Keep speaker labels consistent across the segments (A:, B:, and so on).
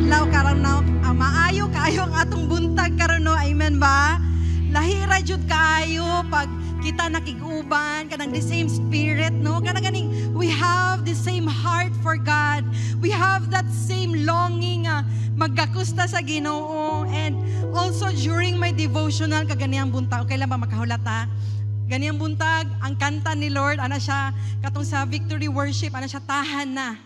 A: adlaw karon no, maayo kaayo ang atong buntag karon no, amen ba? Lahira jud kaayo pag kita nakiguban kanang the same spirit no, kanang ganing we have the same heart for God. We have that same longing magkakusta sa Ginoo. And also during my devotional kaganiyang buntag, okay lang ba makahulata? Ganiyang buntag ang kanta ni Lord ana siya katong sa victory worship ana siya tahan na.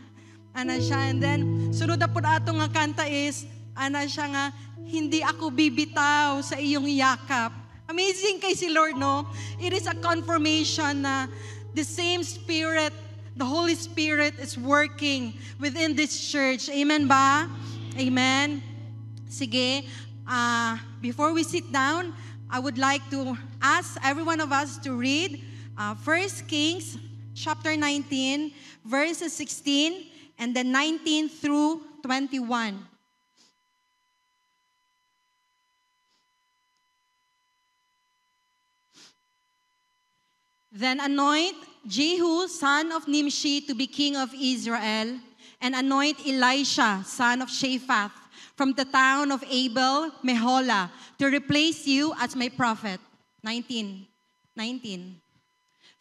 A: Ana siya, and then sunod na po atong nga kanta is ana siya nga hindi ako bibitaw sa iyong yakap. Amazing kay si Lord no. It is a confirmation na the same Spirit, the Holy Spirit is working within this church. Amen ba? Amen. Sige, before we sit down, I would like to ask every one of us to read 1 Kings chapter 19 verses 16 and then 19 through 21. Then anoint Jehu, son of Nimshi, to be king of Israel, and anoint Elisha, son of Shaphat, from the town of Abel Meholah, to replace you as my prophet. 19.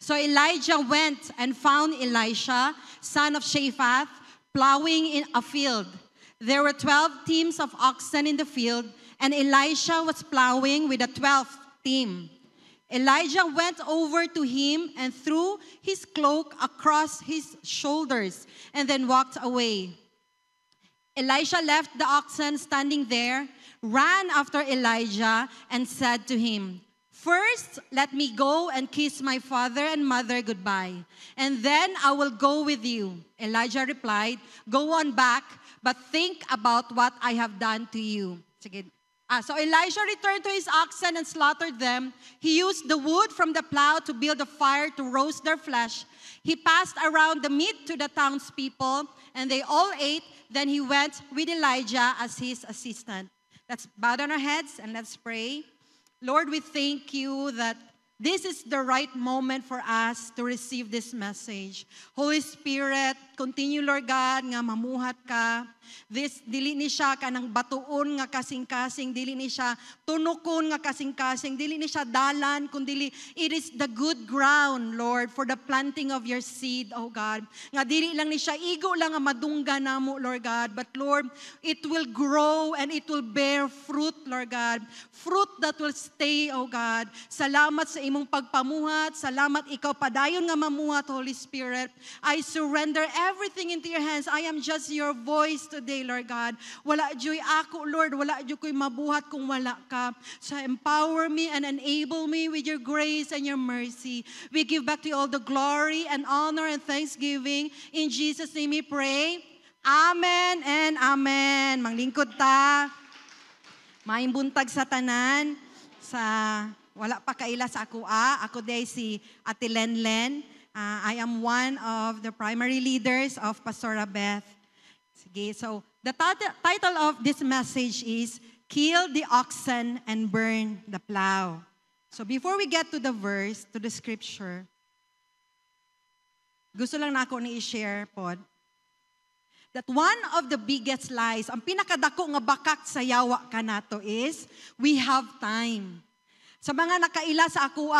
A: So Elijah went and found Elisha, son of Shaphat, plowing in a field. There were 12 teams of oxen in the field, and Elisha was plowing with the 12th team. Elijah went over to him and threw his cloak across his shoulders and then walked away. Elisha left the oxen standing there, ran after Elijah, and said to him, "First, let me go and kiss my father and mother goodbye, and then I will go with you." Elijah replied, "Go on back, but think about what I have done to you." Sige. So Elisha returned to his oxen and slaughtered them. He used the wood from the plow to build a fire to roast their flesh. He passed around the meat to the townspeople, and they all ate. Then he went with Elijah as his assistant. Let's bow down our heads and let's pray. Lord, we thank you that this is the right moment for us to receive this message. Holy Spirit, continue, Lord God, nga mamuhat ka. This, dili ni siya kanang batuon nga kasing-kasing, dili ni siya tunukon nga kasing-kasing, dili ni siya dalan, kundi it is the good ground, Lord, for the planting of your seed, oh God. Nga dili lang ni siya, igo lang nga madungga namo, Lord God, but Lord, it will grow and it will bear fruit, Lord God. Fruit that will stay, oh God. Salamat sa imong pagpamuhat, salamat ikaw padayon nga mamuhat, Holy Spirit. I surrender everything into your hands. I am just your voice today, Lord God. Wala joy ako, Lord. Wala joy ko'y mabuhat kung wala ka. So empower me and enable me with your grace and your mercy. We give back to you all the glory and honor and thanksgiving. In Jesus' name we pray. Amen and amen. Manglingkod ta. Maayong buntag sa tanan. Sa wala pa kaila sa ako Ako day si Ate Lenlen. I am one of the primary leaders of Pastora Beth. Sige, so the title of this message is Kill the Oxen and Burn the Plow. So before we get to the verse, to the scripture, gusto lang na ako ni i-share po that one of the biggest lies, ang pinakadako nga bakak sa yawa ka nato is, we have time. Sa mga nakaila sa ako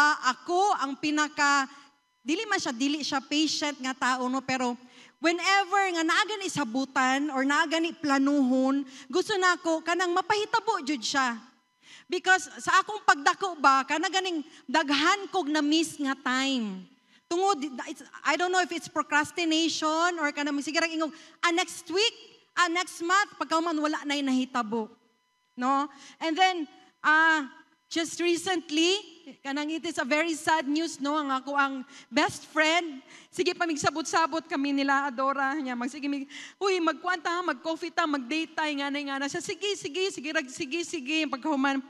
A: ang pinaka, dili siya patient nga tao, no? Pero whenever nga naagan isabutan or naagan planuhon, gusto na ako kanang mapahitabo jud siya. Because sa akong pagdako ba, kanang ganing daghan kog na miss nga time. Tungod, I don't know if it's procrastination or kanang sige ra ingog, next week, next month, pagkauman wala na nahitabo. No? And then, just recently, kanang it is a very sad news, no? Ang best friend, sige pa migsabot-sabot kami nila, Adora, niya, magkwanta, mag-coffee ta, mag-date tayo, nga na siya, sige, pagkahuman,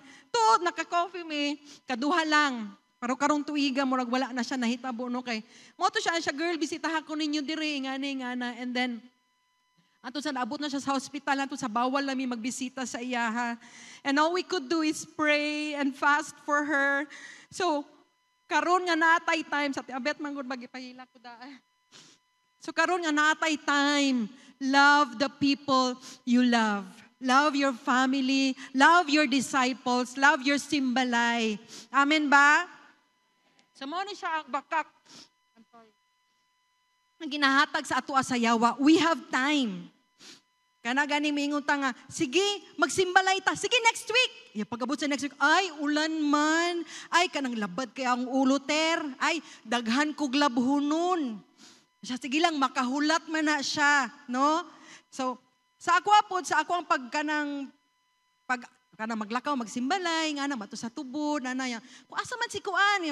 A: naka-coffee me, kaduha lang, pero karong tuiga, murag wala na siya nahitabo, no? Kay, mo to siya, girl, bisitahan ko ninyo dire, nga na, and then, ato sa naabot na siya sa hospital, ato sa bawal namin magbisita sa iyaha. And all we could do is pray and fast for her. So, karon nga natay time, sa tiabet manggod magipahila ko da. So, karon nga natay time, love the people you love. Love your family, love your disciples, love your simbalay. Amen ba? So mo ni siya ang bakak. Ang ginahatag sa ato asayawa, we have time. Kana gani mingon ta nga, sige, magsimbalay ta. Sige, next week. Ya pagabot sa next week, ay ulan man. Ay kanang labad kay ang ulo ter. Ay daghan kog labhunon. Siya sige lang makahulat man na siya, no? So sa ako apod, sa ako ang kanang maglakaw, magsimbalay, nga na, mato sa tubod, nanay, kung asa man si Kuan,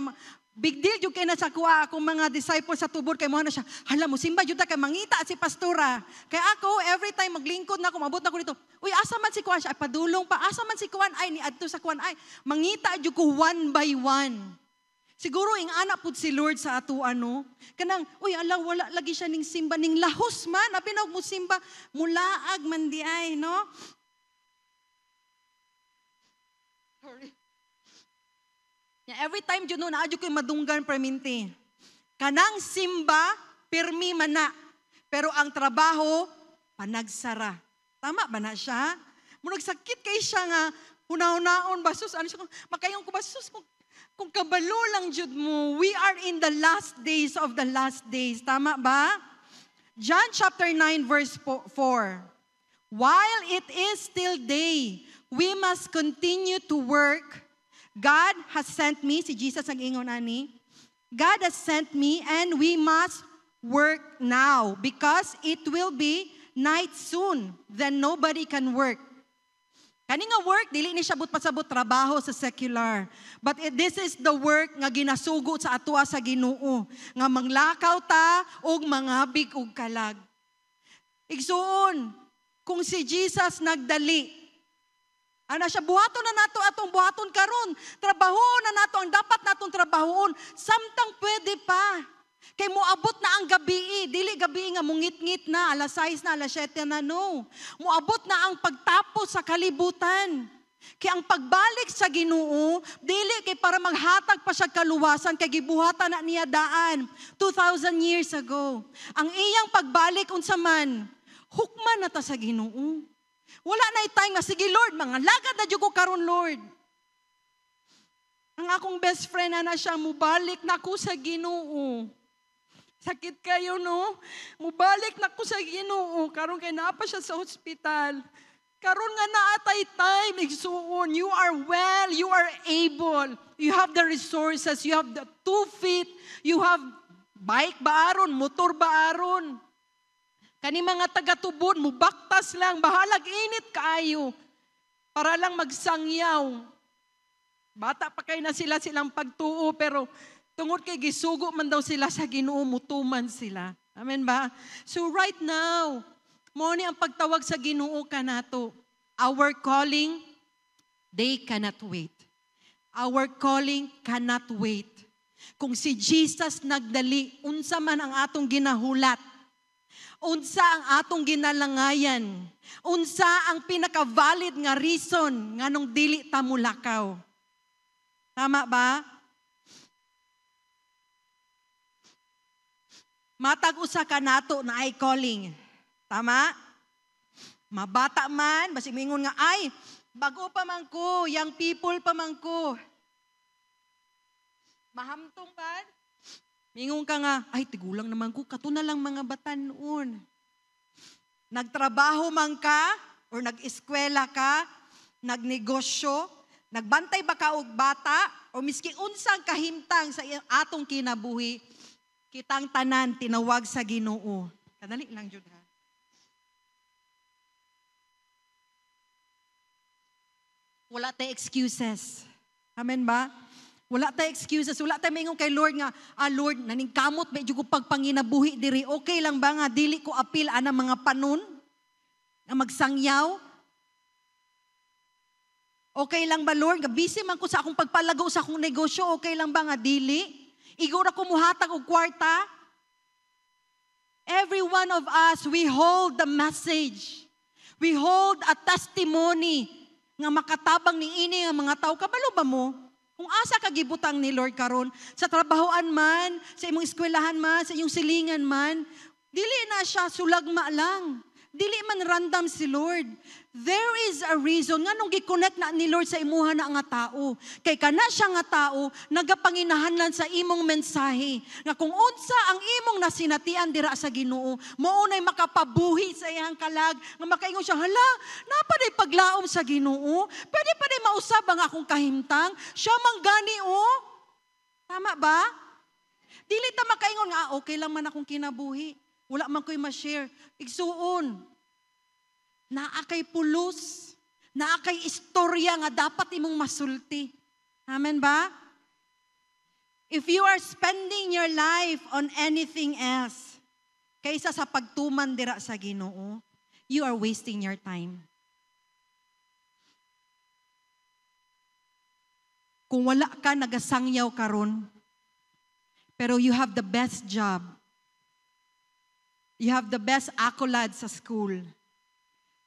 A: big deal yung kaya na sa kuha, akong mga disciples sa tubod, kay mo na siya, hala mo, simba, yun kay mangita si pastora. Kaya ako, every time maglingkod na ako, mabot na ako dito, uy, asa man si Kuan siya, ay padulong pa, asa man si Kuan, ay, ni adto sa Kuan, ay, mangita yun ko one by one. Siguro, ing anak po si Lord sa ato, kanang, uy, ala, wala lagi siya ning simba, ning lahos man, apinaw mo simba, mulaag man di ay, no? Sorry. Every time yun, naadyo ko'y madunggan perminti. Kanang simba, pirmi man na. Pero ang trabaho, panagsara. Tama ba na siya? Muna nagsakit kay siya nga, hunaon-naon, basus, ano siya, makayong ko basus, kung kabalo lang jud mo, we are in the last days of the last days. Tama ba? John chapter 9 verse 4. While it is still day, we must continue to work. God has sent me, si Jesus ang ingon ani, God has sent me and we must work now because it will be night soon. Then nobody can work. Kani nga work, dili ni siya pasabot trabaho sa secular. But this is the work nga ginasugo sa atua sa Ginoo. Nga manglakaw ta og mangabig og kalag. Igsuon, kung si Jesus nagdali, ana siya, buhaton na nato atong buhaton karon. Trabaho na nato ang dapat natong trabahoon. Samtang pwede pa. Kay moabot na ang gabi, dili gabi nga mungit-ngit na, alas 6 na, alas 7 na, no. Moabot na ang pagtapos sa kalibutan. Kay ang pagbalik sa Ginoo, dili kay para maghatag pa siya kaluwasan, kay gibuhatan na niya daan 2,000 years ago. Ang iyang pagbalik unsa man, hukman na ta sa Ginoo. Wala na time nga, sige Lord, mga lagad na ko karon Lord. Ang akong best friend na siya, mubalik na ko sa Ginoo. Sakit kayo, no? Mubalik na ko sa Ginoo. Karon kay naa pa siya sa hospital. Karon nga naatay time, igsuon. You are well, you are able. You have the resources, you have the 2 feet, you have bike ba aron, motor ba aron. Kani mga taga-tubod, mubaktas lang, bahalag init kaayo. Para lang magsangyaw. Bata pa kayo na silang pagtuo, pero tungod kay gisugo man daw sila sa Ginoo, mutuman sila. Amen ba? So right now, mo ni ang pagtawag sa Ginoo kanato. Our calling, they cannot wait. Our calling cannot wait. Kung si Jesus nagdali, unsa man ang atong ginahulat, unsa ang atong ginalangayan, unsa ang pinaka-valid nga reason nganong dili ta mulakaw. Tama ba? Matag usa ka nato na ay calling. Tama? Mabata man, basi mingon nga, ay, bago pa man ko, young people pa man ko. Mahamtong ba? Mingon ka nga, ay, tigulang naman ko, kato na lang mga bata noon. Nagtrabaho man ka, or nag-eskwela ka, nagnegosyo, nagbantay ba ka og bata, o miski unsang kahimtang sa atong kinabuhi, kitang tanan tinawag sa Ginoo. Kadali lang jud ha. Wala tay excuses. Amen ba? Wala tay excuses. Wala tay maingon kay Lord nga, Lord, naningkamot medyo ko pagpanginabuhi diri. Okay lang ba nga dili ko apil ana mga panon na magsangyaw? Okay lang ba Lord? Busy man ko sa akong pagpalago sa akong negosyo. Okay lang ba nga dili? Igura ko muhatag og kwarta. Every one of us, we hold the message. We hold a testimony nga makatabang ni ini nga mga tao. Kabalo ba mo? Kung asa ka gibutang ni Lord karon, sa trabahoan man, sa imong eskwelahan man, sa iyong silingan man, dili na siya sulagma lang. Dili man random si Lord. There is a reason nga nung gi-connect na ni Lord sa imuha na nga tao. Kay kana siya nga tao, nagapanginahanglan sa imong mensahe. Nga kung unsa ang imong nasinatian dira sa Ginoo, maunay makapabuhi sa iyang kalag, nga makaingon siya, hala, napaday paglaom sa Ginoo, pwede pa day mausab ang akong kahimtang, siya manggani o. Tama ba? Dili ta makaingon nga, okay lang man akong kinabuhi. Wala man ko'y ma-share. Igsuon. Naakay pulos, naakay istorya nga dapat imong masulti. Amen ba? If you are spending your life on anything else, kaysa sa pagtuman dira sa Ginoo, you are wasting your time. Kung wala ka nagasangyaw karon, pero you have the best job, you have the best accolades sa school,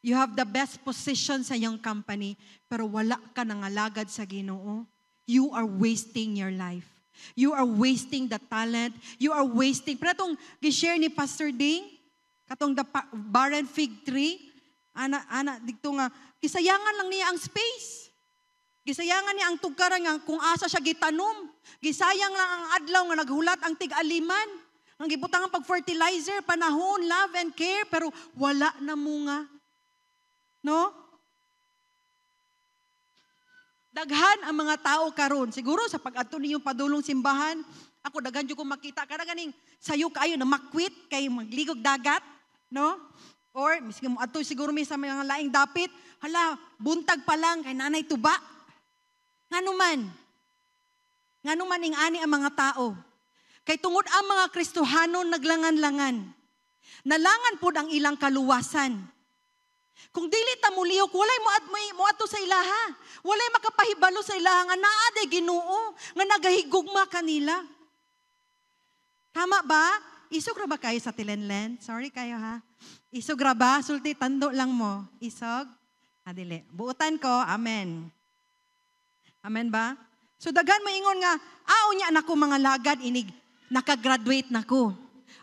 A: you have the best position sa iyong company, pero wala ka nangalagad sa Ginoo, you are wasting your life. You are wasting the talent. You are wasting. Pero itong gishare ni Pastor Ding, katong the barren fig tree, dito nga, gisayangan lang niya ang space. Gisayangan niya ang tugkaran nga kung asa siya gitanom. Gisayang lang ang adlaw nga naghulat ang tig-aliman. Ang gibutang ang pag-fertilizer, panahon, love and care, pero wala na munga. No? Daghan ang mga tao karon. Siguro sa pag-adto ninyong padulong simbahan, ako daghan jud ko makita kada ganing sayo kayo na makwit kay magligog dagat, no? Or miskin mo adto siguro mi sa mga laing dapit, hala, buntag pa lang kay nanay tuba. Nganuman ing ani ang mga tao. Kay tungod ang mga Kristohanon naglangan-langan. Nalangan pod ang ilang kaluwasan. Kung dili ta mulihok, walay mo ato sa ilaha. Walay makapahibalo sa ilaha nga naa day Ginoo nga nagahigugma kanila. Tama ba? Isog ra ba kayo sa tilenlen? Sorry kayo ha. Isog ra ba? Sulti tando lang mo. Isog? Dili. Buutan ko. Amen. Amen ba? So daghan mo ingon nga, unya nako mga lagad inig nakagraduate nako.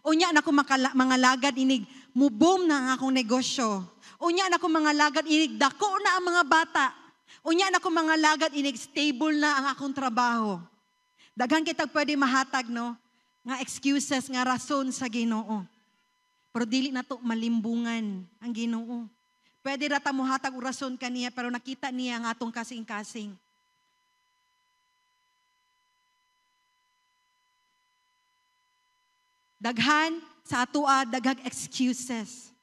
A: Unya nako mga lagad inig muboom na ang akong negosyo. Unya na ko mga lagad, inig dako na ang mga bata. Unya na ko mga lagad, inig stable na ang akong trabaho. Daghan kitag pwede mahatag, no? Nga excuses, nga rason sa Ginoo. Pero dili na to malimbungan ang Ginoo. Pwede rata mo hatag o rason kaniya, pero nakita niya ang atong kasing-kasing. Daghan sa atua, daghang excuses.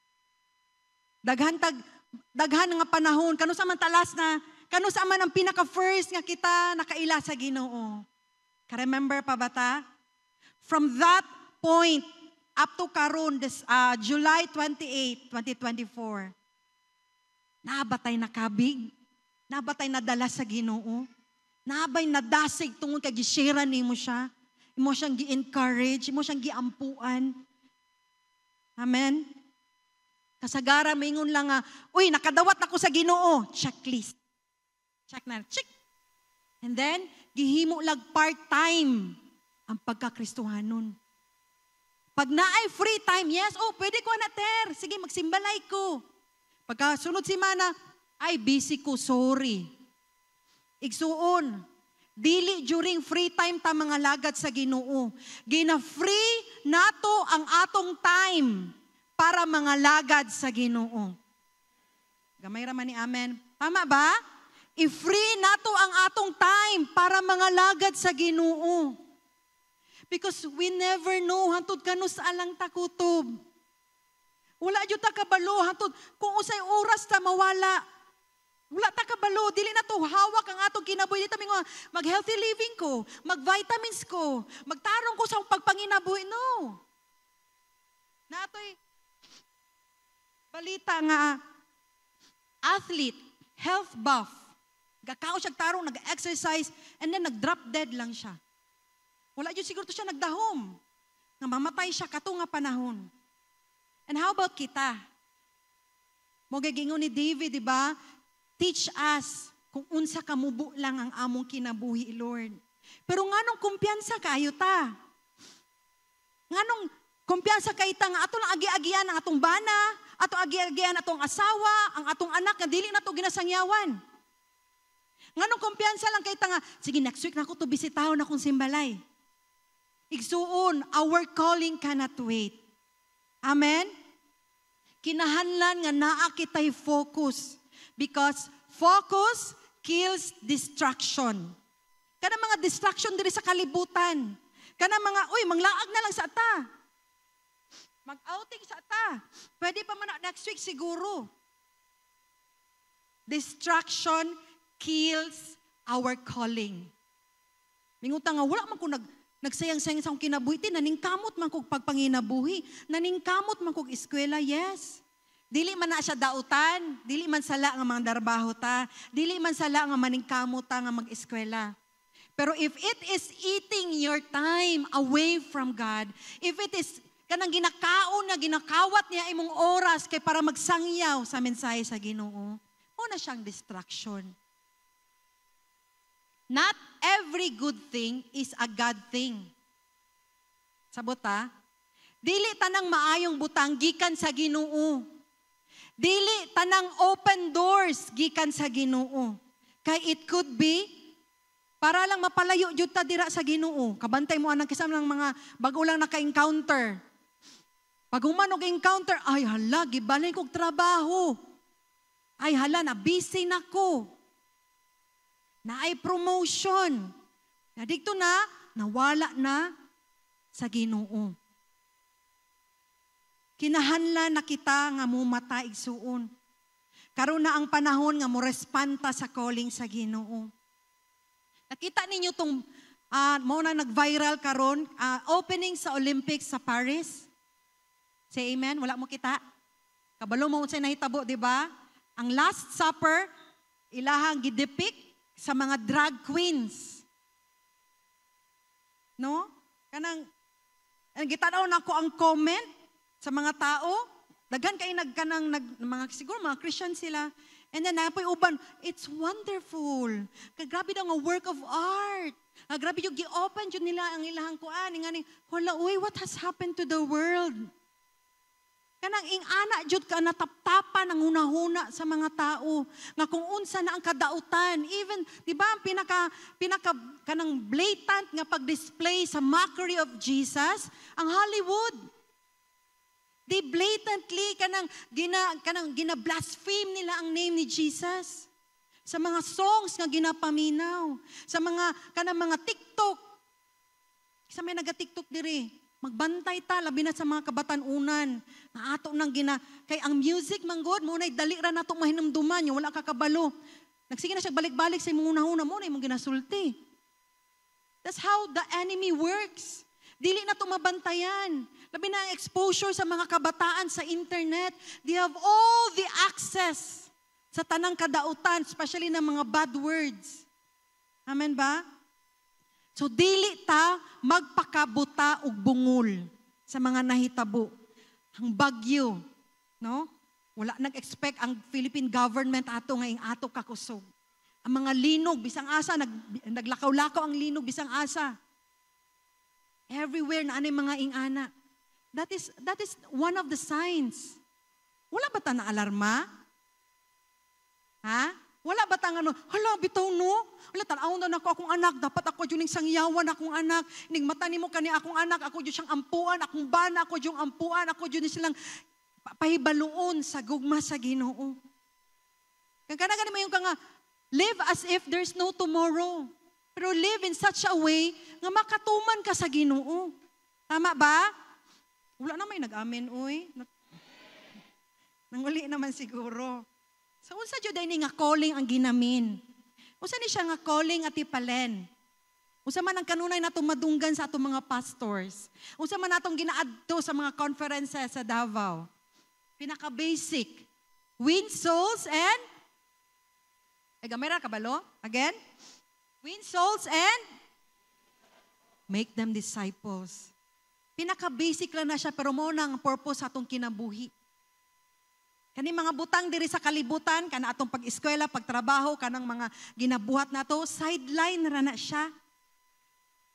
A: Daghan nga panahon, kano sa man talas na, kano sa man ang pinaka-first nga kita nakaila sa Ginoo. Ka-remember pa ba ta? From that point, up to karon, July 28, 2024, nabatay na kabig, nabatay na dala sa Ginoo, nabay na dasig tungod kay gisharean nimo siya, imo siyang gi-encourage, imo siyang giampuan. Amen? Kasagaran, maingon lang nga, uy, nakadawat ako sa Ginoo. Checklist. Check na, check. And then, gihimo lag part-time ang pagkakristohanon. Pag naay free time, yes, pwede ko na ter. Sige, magsimbalay ko. Pagkasunod si Mana, ay, busy ko, sorry. Igsuon, dili during free time ta mga lagad sa Ginoo. Gina-free nato ang atong time para mga lagad sa Ginoo. Gamay raman ni amen. Tama ba? I-free nato ang atong time para mga lagad sa Ginoo. Because we never know hantod kanus alang takutob. Wala jud ta kabalo hantod kung usay oras ta mawala. Wala ta kabalo, dili na to hawak ang atong kinabuhi. Dito mingo, mag-healthy living ko, mag-vitamins ko, magtarong ko sa pagpanginabuhi. No. Natoy balita nga athlete, health buff. Gakao siya tarong, nag-exercise, and then nag-drop dead lang siya. Wala yun siguro to siya nagdahom. Nga mamatay siya kato nga panahon. And how about kita? Mo gagingon ni David, di ba? Teach us kung unsa kamubo lang ang among kinabuhi, Lord. Pero nganong kumpiyansa kayo ta? Nganong kumpiyansa kay ta nga ato lang agi-agian ang atong bana,
B: ato agi-agian atong asawa, ang atong anak nga dili na to ginasangyawan. Nganong kumpiyansa lang kay nga, sige next week na ako to bisitahon akong simbalay. Igsuon, our calling cannot wait. Amen? Kinahanglan nga naa kitay focus because focus kills distraction. Kana mga distraction diri sa kalibutan. Kana mga, manglaag na lang sa ata. Mag-outing sa ata. Pwede pa man next week siguro. Distraction kills our calling. Minguta nga, wala man ko nagsayang-sayang sa akong kinabuhi. Naningkamot man kong pagpanginabuhi. Naningkamot man kong eskwela, yes. Dili man na siya dautan. Dili man sala nga mga darbaho ta. Dili man sala nga maningkamot ta nga mag-eskwela. Pero if it is eating your time away from God, if it is kanang ginakaon na ginakawat niya imong oras kay para magsangyaw sa mensahe sa Ginoo, mo na siyang distraction. Not every good thing is a God thing. Sabot ha? Dili tanang maayong butang gikan sa Ginoo. Dili tanang open doors gikan sa Ginoo. Kay it could be para lang mapalayo jud ta dira sa Ginoo. Kabantay mo anang kisam ng mga bago lang naka-encounter. Pag human og encounter, ay hala, gibalay kog trabaho. Ay hala, na busy na ko. Na ay promotion. Na dito na, nawala na sa Ginoo. Kinahanglan na kita nga mumata igsuon. Karon na ang panahon nga mo respanta sa calling sa Ginoo. Nakita ninyo itong, mo na nag-viral karon, opening sa Olympics sa Paris. Say amen, wala mo kita. Kabalo mo sa nahitabo, di ba? Ang Last Supper, ilahang gidepict sa mga drag queens. No? Gitanaw na ko ang comment sa mga tao. Daghan kayo siguro mga Christian sila. And then napoy uban, it's wonderful. Grabe daw nga work of art. Grabe yung gi-open yun nila ang ilahang kuan. Wala, what has happened to the world? Kanang ing-ana jud ka nataptapan ang hunahuna sa mga tao. Nga kung unsa na ang kadautan. Even, di ba, ang pinaka kanang blatant nga pag-display sa mockery of Jesus, ang Hollywood. They blatantly gina-blaspheme nila ang name ni Jesus. Sa mga songs nga ginapaminaw. Sa mga TikTok. Sa may naga-TikTok diri. Magbantay ta, labi na sa mga kabatanunan. Nga ato nang kay ang music manggod, muna'y dali ra na itong mahinumduman. Yung wala kakabalo. Nagsige na siya balik-balik sa imong una-una, muna'y mong ginasulti. That's how the enemy works. Dili na ito mabantayan. Labi na ang exposure sa mga kabataan sa internet. They have all the access sa tanang kadautan, especially ng mga bad words. Amen ba? So, dili ta magpakabuta og bungol sa mga nahitabo. Ang bagyo, no? Wala nag-expect ang Philippine government ato nga ato kakusog. Ang mga linog, bisang asa, naglakaw-lakaw ang linog, bisang asa. Everywhere na anay mga ingana. That is one of the signs. Wala ba ta na alarma? Ha? Wala ba ta ano? Hala, bitaw no? Wala, tanaw na ako akong anak. Dapat ako dyan sangyawan akong anak. Ining mata nimo kani akong anak. Ako dyan siyang ampuan. Akong bana, ako dyan ampuan. Ako dyan silang pahibaluon sa gugma sa Ginoo. Kaya mo yung live as if there's no tomorrow. Pero live in such a way nga makatuman ka sa Ginoo. Tama ba? Wala na may nag-amen, uy. Nanguli naman siguro. So, unsa jud ni nga calling ang ginamin? Unsa ni siya nga calling at ipalen? Unsa man ang kanunay natong madunggan sa atong mga pastors? Unsa man natong ginaadto sa mga conferences sa Davao? Pinaka-basic. Win souls and gamera kabalo? Again? Win souls and make them disciples. Pinaka-basic lang na siya, pero mo na ang purpose sa atong kinabuhi. Kani mga butang diri sa kalibutan, kana atong pag-eskwela, pagtrabaho, kanang mga ginabuhat na to, sideline ra na siya.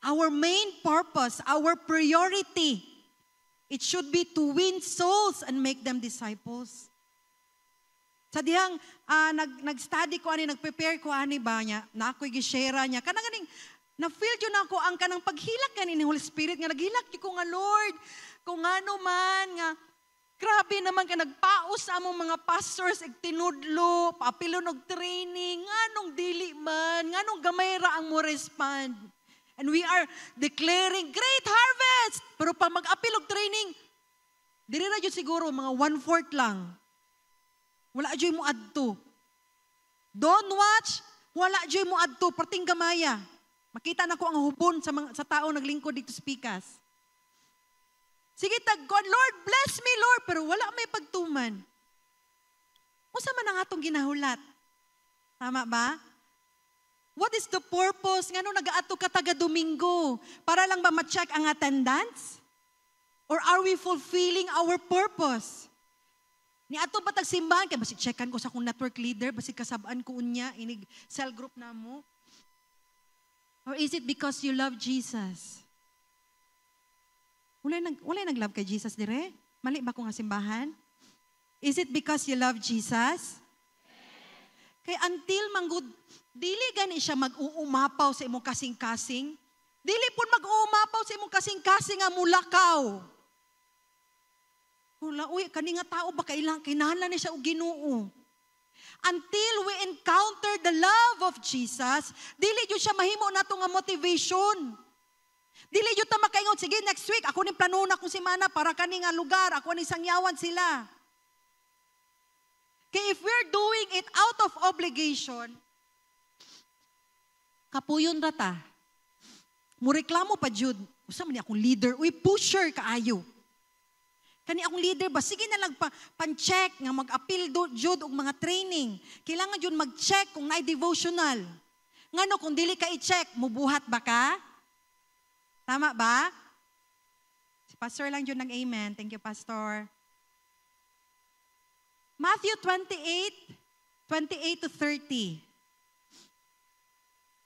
B: Our main purpose, our priority, It should be to win souls and make them disciples. Sa dihang nag-study ko ani, nag-prepare ko ani ba niya, na ako'y gishare niya. Kanang ganing, na-feel yun ako ang kanang paghilak ganin ni Holy Spirit, nga naghilak ko nga, Lord, kung ano man, nga, grabe naman ka nagpaos sa among mga pastors, tinudlo, papilon og training, nganong dili man, nganong gamay ra ang mo respond. And we are declaring great harvest. Pero pa mag-apil og training, dili na yun siguro, mga 1/4 lang. Wala dyan mo adto. Don't watch, wala dyan mo adto, parting gamaya. Makita na ko ang hubon sa tao naglingkod dito sa Pikas. Sige, tagkon, Lord, bless me, Lord, pero wala may pagtuman. Usa man ang atong ginahulat? Tama ba? What is the purpose? Ngano nag-aato ka taga-Domingo? Para lang ba ma-check ang attendance? Or are we fulfilling our purpose? Ni ato ba tagsimbahan? Kaya basi checkan ko sa akong network leader, basi kasabaan ko unya, inig cell group na mo. Or is it because you love Jesus? Wala nag-love kay Jesus dire? Mali ba ko nga simbahan? Is it because you love Jesus? Kay until manggod, dili gani siya mag-uumapaw sa imong kasing-kasing. Dili pun mag-uumapaw sa imong kasing-kasing nga mulakaw. Wala, uy, kani nga tao ba kinahanglan ni siya og Ginoo. Until we encounter the love of Jesus, dili jud siya mahimo nato nga motivation. Dili jud ta makaingon, sige next week ako ning plano na kung semana para kani nga lugar, ako ning sangyawan sila. Kaya if we're doing it out of obligation, kapuyon ra ta. Mureklamo pa jud. Usa man ni akong leader, uy pusher kaayo. Kani akong leader ba, sige na lang pan-check nga mag-appeal jud og mga training. Kailangan jud mag-check kung naay devotional. Ngano kung dili ka i-check, mubuhat ba ka? Tama ba? Si Pastor lang jud ng amen. Thank you, Pastor. Matthew 28 to 30.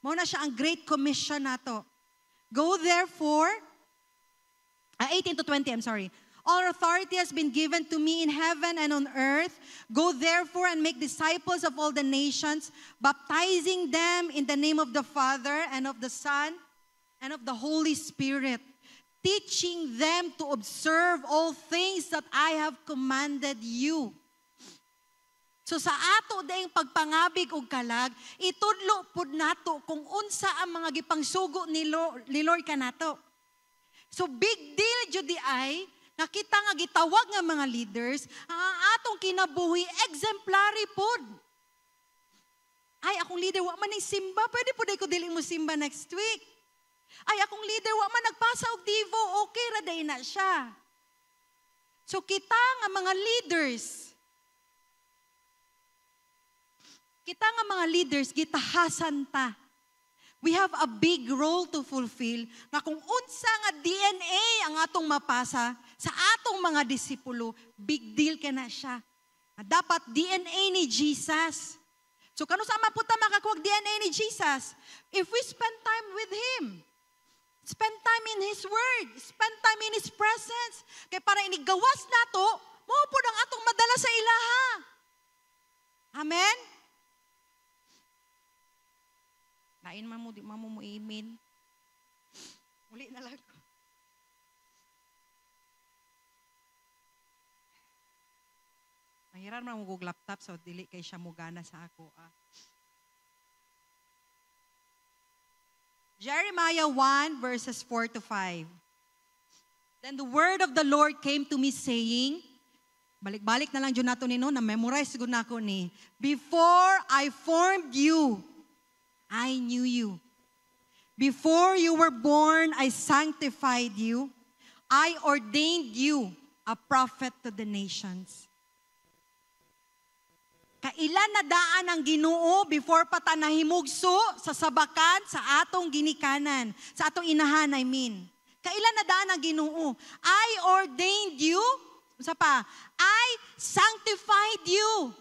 B: Muna siya ang Great Commission nato. Go therefore, 18 to 20, I'm sorry. All authority has been given to me in heaven and on earth. Go therefore and make disciples of all the nations, baptizing them in the name of the Father and of the Son and of the Holy Spirit, teaching them to observe all things that I have commanded you. So sa ato dayong pagpangabig og kalag, itudlo pud nato kung unsa ang mga gipangsugo ni Lord kanato. So big deal jud di ay nakita nga gitawag nga mga leaders, ang atong kinabuhi exemplary pod. Ay akong leader wa man ning simba, pwede pud ko dili mo simba next week. Ay akong leader wa man nagpasa og devo, okay ra day na siya. So kita nga mga leaders, gitahasan ta. We have a big role to fulfill na kung unsa nga DNA ang atong mapasa sa atong mga disipulo, big deal ka na siya. Dapat DNA ni Jesus. So kano sa maputa makakuha DNA ni Jesus? If we spend time with Him, spend time in His Word, spend time in His presence, kaya para inigawas nato, mao po ang atong madala sa ilaha. Amen? Lain mo, di mo amen. Uli na lang ko. Mahiran mo mag laptop, so dili kay siya mugana sa ako. Jeremiah 1 verses 4 to 5. Then the word of the Lord came to me saying, balik-balik na lang dyan nato nino, na-memorize ko na ako ni, before I formed you, I knew you. Before you were born, I sanctified you. I ordained you a prophet to the nations. Kailan na daan ang Ginoo before pa ta nahimugso sa sabakan sa atong ginikanan, sa atong inahan, I mean. Kailan na daan ang Ginoo? I ordained you, sa pa, I sanctified you.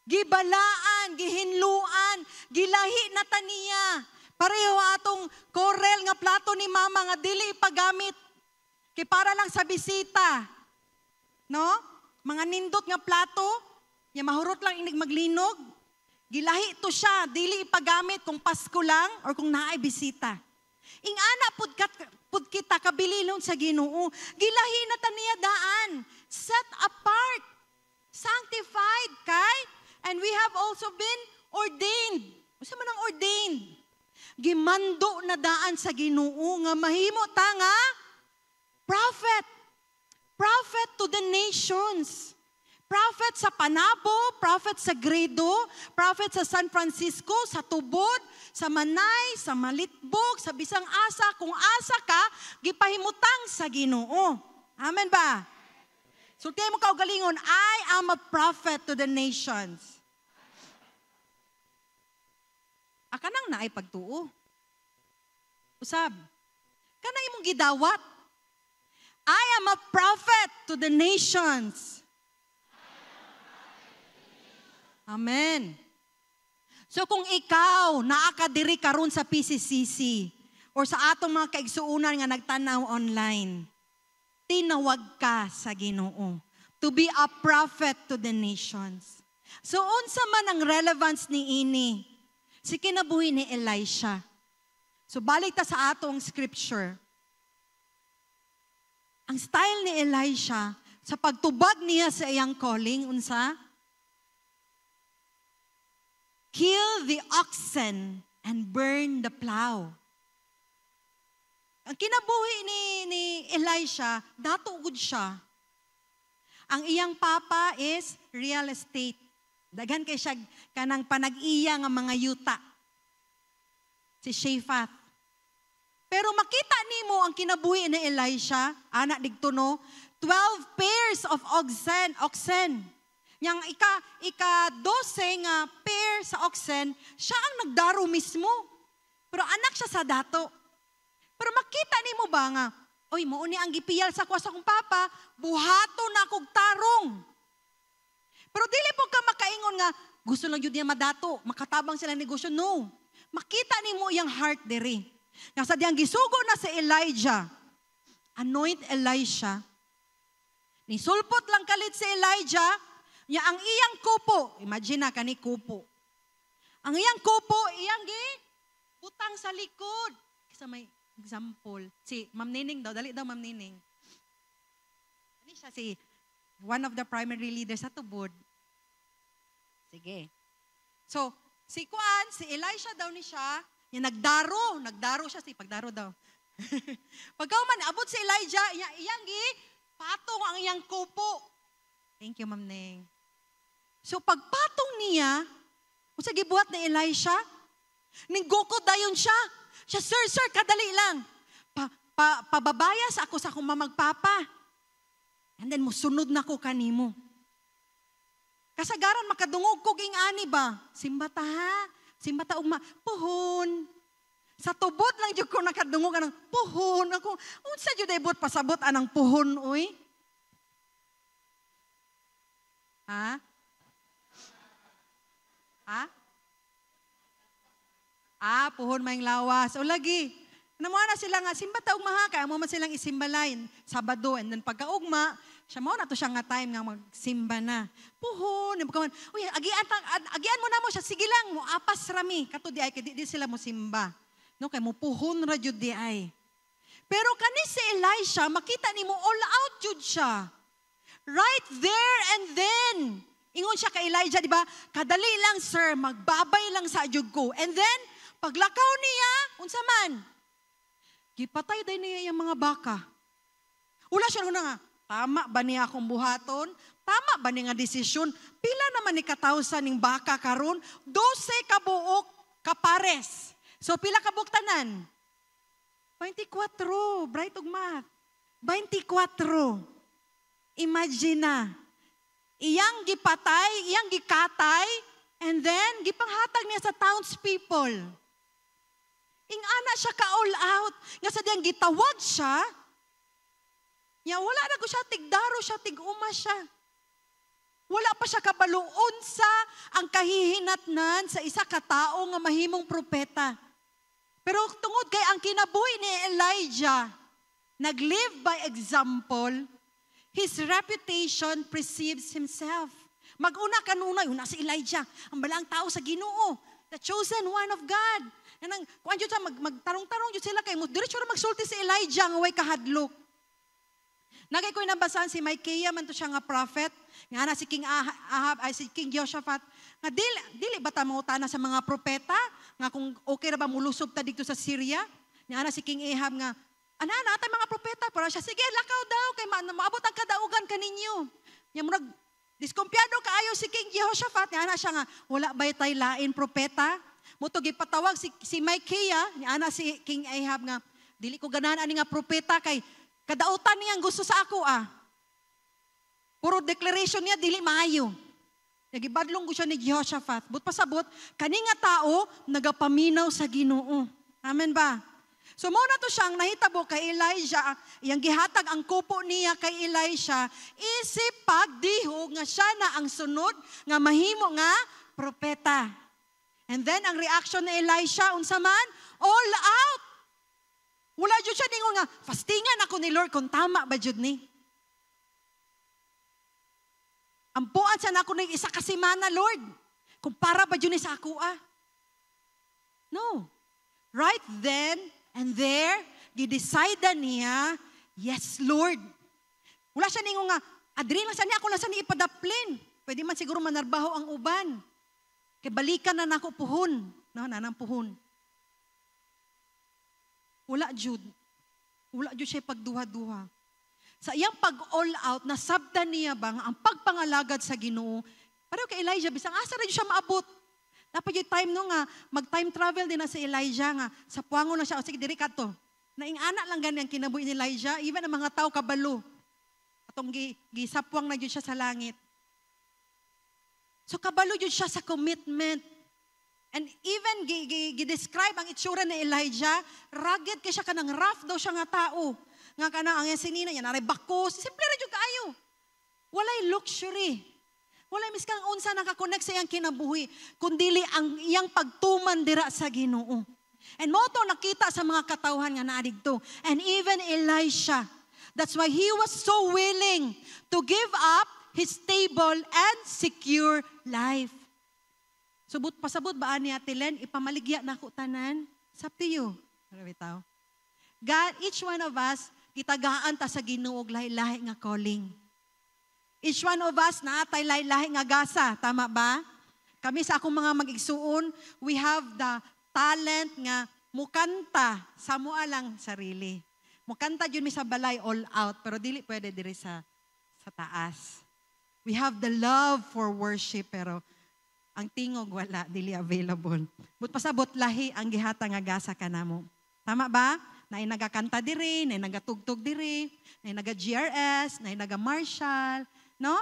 B: Gibalaan, gihinluan, gilahi na taniya. Pareho atong korel nga plato ni mama nga dili ipagamit. Kay para lang sa bisita. No? Mga nindot nga plato, ya mahurot lang inig maglinog. Gilahi to siya, dili ipagamit kung Pasko lang or kung naay bisita. Ingana pud kita kabililon sa Ginoo. Gilahi na taniya daan, set apart, sanctified kay, and we have also been ordained. Usa man ang ordained? Gimando na daan sa Ginoo nga mahimo ta nga prophet. Prophet to the nations. Prophet sa Panabo, prophet sa Gredo, prophet sa San Francisco, sa Tubod, sa Manay, sa Malitbog, sa bisang asa, kung asa ka, gipahimutang sa Ginoo. Amen ba? Sultihan mo kaugalingon, I am a prophet to the nations. Akanang naay pagtuo. Usab, kanang imong gidawat. I am a prophet to the nations. Amen. So kung ikaw naakadiri karon sa PCCC or sa atong mga kaigsuunan nga nagtanaw online, tinawag ka sa Ginoo to be a prophet to the nations. So unsa man ang relevance ni ini? Si kinabuhi ni Elisha. So balik ta sa atong scripture. Ang style ni Elisha, sa pagtubag niya sa iyang calling, unsa? Kill the oxen and burn the plow. Ang kinabuhi ni Elisha, datugod siya. Ang iyang papa is real estate. Daghan kay siya kanang panag-iya nga mga yuta. Si Shaphat. Pero makita nimo ang kinabuhi ni Elisha, anak digtuno, 12 pairs of oxen. Yang ika-12 nga pair sa oxen, siya ang nagdaro mismo. Pero anak siya sa dato. Pero makita nimo ba nga, oy, mauni ang gipiyal sa kuwasa kong papa, buhato na kog tarong. Pero dili po ka makaingon nga, gusto lang yun niya madato, makatabang sila negosyo. No. Makita nimo iyang heart diri. Nga sa diyang gisugo na si Elijah, anoint Elisha, nisulpot lang kalit si Elijah, niya ang iyang kupo, imagine na kani kupo. Ang iyang kupo, iyang butang sa likod. Kasi may example, si Ma'am Nining daw, dali daw Ma'am Nining. Ano siya si one of the primary leaders sa Tubod. Sige. So, si Elisha daw ni siya, yung nagdaro siya, pagdaro daw. Pagka man, abot si Elijah, iyang patong ang iyang kupo. Thank you, Ma'am Neng. So, pagpatong niya, kung sa gibuhat ni Elisha, ninggukod dayon siya. Siya, sir, kadali lang. Pababayas ako sa akong mamagpapa. And then, musunod na ko kanimo. Kasagaran, makadungog ko ging ani ba? Simbata ha? Simbata ugma, puhon. Sa tubot lang jud ko nakadungog anang puhon. Ako, unsa jud ay buot pasabot anang puhon, oy? Ha? Ha? Puhon mayang lawas. O lagi, namuha na sila nga, simbata ugma ha, kaya mo man silang isimbalayin, Sabado, and then pagkaugma, siya mo na to siya nga time nga magsimba na. Puhon, uy, agian mo na mo siya, sige lang, mo apas rami, kato di ay, di sila mo simba. No, kay mo puhon ra jud di ay. Pero kani si Elisha, makita ni mo all out jud siya. Right there and then. Ingon siya kay Elijah, di ba? Kadali lang, sir, magbabay lang sa jud ko. And then, paglakaw niya, unsa man? Gipatay day niya yung mga baka. Wala siya nga, tama ba niya akong buhaton? Tama ba niya nga desisyon? Pila naman ni katawsan ning baka karon? 12 kabuok kapares. So pila kabuktanan? 24. Bright ug math. 24. Imagine na. Iyang gipatay, iyang gikatay, and then gipanghatag niya sa townspeople. Ingana siya ka all out. Nga sa diyang gitawag siya, ya wala na ko siya, tigdaro siya, tiguma siya. Wala pa siya kabaluon sa ang kahihinatnan sa isa ka tao nga mahimong propeta. Pero tungod kay ang kinabuhi ni Elijah, Naglive by example, his reputation precedes himself. Mag-una kanunay, una si Elijah, ang balang tao sa Ginoo, the chosen one of God. Kuan jud sa magtarong-tarong jud sila kay mo diretso na magsulti si Elijah nga way kahadlok. Nagay ko'y nabasahan si Micaiah man to siya nga prophet, nga na si King Ahab ay si King Jehoshaphat, nga dili ba ta mangutana sa mga propeta nga kung okay ra ba mulusob ta dito sa Syria? Nga na si King Ahab nga ana natay mga propeta para siya sige lakaw daw kay maabot ang kadaugan kaninyo. Nya murag diskumpiyado kaayo si King Jehoshaphat, nga na siya nga wala bay tay lain propeta. Moto gipatawag si Micaiah, nga na si King Ahab nga dili ko ganahan ani nga propeta kay kadautan niyang gusto sa ako Puro declaration niya dili maayo. Nagibadlong ko siya ni Jehoshaphat. But pasabot, kani nga tao nagapaminaw sa Ginoo. Amen ba? So muna to siyang nahitabo kay Elijah, iyang gihatag ang kupo niya kay Elisha, isip pagdihog nga siya na ang sunod nga mahimo nga propeta. And then ang reaction ni Elisha unsa man? All out. Wala jud siya ningon nga fastingan ako ni Lord kung tama ba jud ni. Ampuan siya na ako ng isa ka semana, Lord. Kung para ba jud ni sa ako No. Right then and there, gidecide niya, yes, Lord. Wala siya ningon nga, adri lang siya niya, ako lang siya ni ipadaplin. Pwede man siguro manarbaho ang uban. Kay balikan na nako puhon. No, nanang puhon. Wala jud. Wala jud siya pagduha-duha. Sa iyang pag-all out, nasabtan niya ba ang pagpangalagad sa Ginoo, pareho kay Elijah, bisang asa rin siya maabot. Dapat yung time no nga, mag-time travel din na si Elijah nga, sa puwango na siya, o sige, diri ka to. Naing-ana lang ganyan kinabuhi ni Elijah, even ang mga tao kabalo. Atong gisapwang na yun siya sa langit. So kabalo yun siya sa commitment. And even gi-describe ang itsura ni Elijah, rugged kay siya kanang rough daw siya nga tao. Nga kana ang sinina niya, naray bakos, simple rin yung kaayo. Walay luxury. Walay miskang unsa nakakonect sa iyang kinabuhi, kundili ang iyang pagtuman dira sa Ginoo. And mo to nakita sa mga katawhan nga naadigto. And even Elisha, that's why he was so willing to give up his stable and secure life. Subot pasabot ba ani atilen ipamaligya nako tanan? It's up to you. God, each one of us gitagaan ta sa Ginoo og lahi-lahi nga calling. Each one of us naatay lahi-lahi nga gasa, tama ba? Kami sa akong mga mag-igsuon, we have the talent nga mukanta sa mua lang sarili. Mukanta jud mi sa balay all out, pero dili pwede diri sa taas. We have the love for worship, pero ang tingog wala, dili available. But pasabot lahi ang gihata nga gasa kanamo. Tama ba? Naay nagakanta diri, naay nagatugtog diri, naay naga-GRS, naay naga-Marshall, no?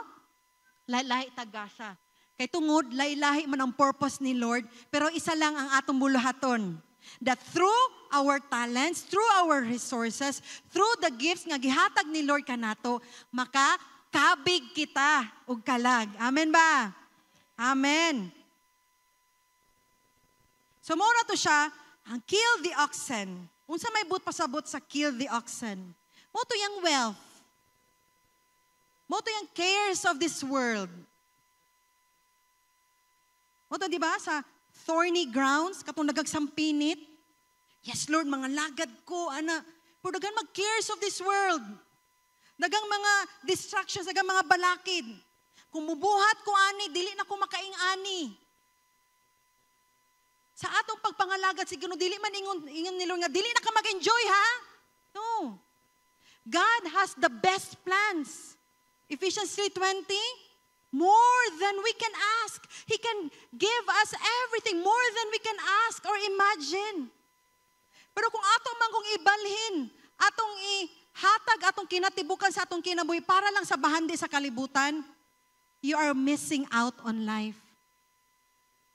B: Lahi-lahi tagasa. Kay tungod, lahi-lahi man ang purpose ni Lord, pero isa lang ang atong buluhaton. That through our talents, through our resources, through the gifts nga gihatag ni Lord kanato, makakabig kita og kalag. Amen ba? Amen. So muna to siya, ang kill the oxen. Unsa may but pasabot sa kill the oxen? Mo to yung wealth. Mo to yung cares of this world. Mo to, di ba, sa thorny grounds, katong nagagsampinit. Yes, Lord, mga lagad ko, ana. Pero dagang mag-cares of this world. Dagang mga distractions, dagang mga balakid. Kung mubuhat ko ani, dili na ko makaing-ani. Sa atong pagpangalagad si Ginoo, dili man ingon ni Lord nga, dili na ka mag-enjoy ha? No. God has the best plans. Ephesians 3:20, more than we can ask. He can give us everything, more than we can ask or imagine. Pero kung atong manggong ibalhin, atong ihatag, atong kinatibukan sa atong kinabuhi para lang sa bahandi sa kalibutan, you are missing out on life.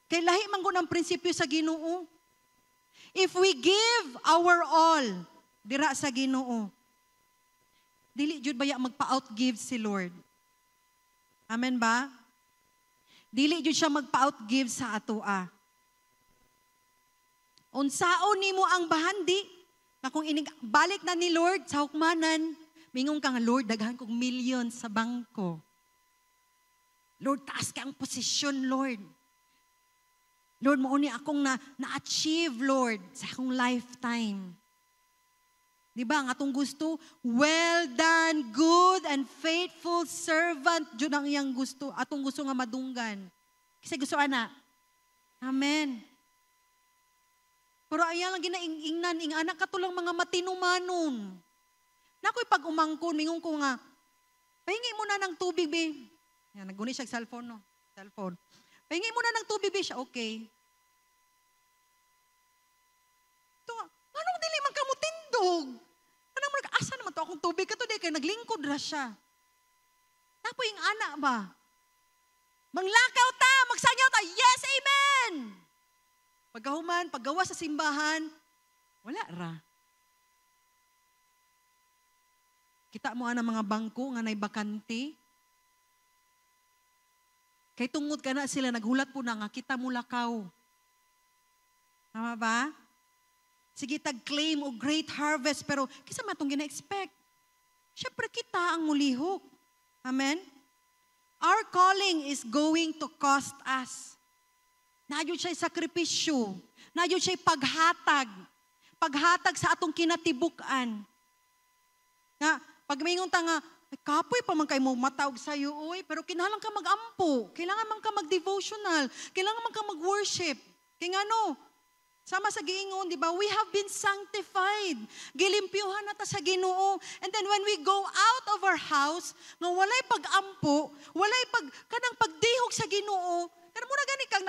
B: Kay lahi man gud ang prinsipyo sa Ginoo. If we give our all dira sa Ginoo, dili jud baya magpa-outgive si Lord. Amen ba? Dili jud siya magpa-outgive sa atoa. Unsaon nimo ang bahandi, Na kung balik na ni Lord sa hukmanan, mingong ka nga, Lord, daghan kong million sa bangko. Lord, taas ka ang posisyon, Lord. Lord, mauni akong na-achieve, Lord, sa akong lifetime. Di ba, ang atong gusto, well done, good and faithful servant, yun ang iyang gusto, atong gusto nga madunggan. Kasi gusto, ana. Amen. Pero ayan lang ginaingnan, ing anak katulang mga matinumanon. Nako'y pag umangkon, mingong ko nga, pahingi mo na ng tubig, be. Yan, naguni siya cellphone, no? Cellphone. Pahingi mo na ng tubig, be, siya, okay. Ito, anong dili man ka mo tindog? Anong mga, asa naman to akong tubig? Kato di, kaya naglingkod ra siya. Tapo yung anak ba? Manglakaw ta, magsanyaw ta, yes, amen! Pagkahuman, paggawa sa simbahan, wala ra. Kita mo ang mga bangko nga nay bakante. Kay tungod ka na sila, naghulat po na nga, kita mo lakaw. Tama ba? Sige, tag-claim o great harvest, pero kisa matong gina-expect. Siyempre kita ang mulihok. Amen? Our calling is going to cost us. Nadyo siya'y sakripisyo. Nadyo siya'y paghatag. Paghatag sa atong kinatibukan. Nga, pag mayingon ta nga, kapoy pa man kayo mo matawag sa'yo, oy, pero kailangan ka mag-ampo. Kailangan man ka mag-devotional. Kailangan man ka mag-worship. Kaya nga no, sama sa giingon, di ba? We have been sanctified. Gilimpyuhan na ta sa Ginoo. And then when we go out of our house, nga walay pag-ampo, walay kanang pagdihog sa Ginoo, kanang mura gani kang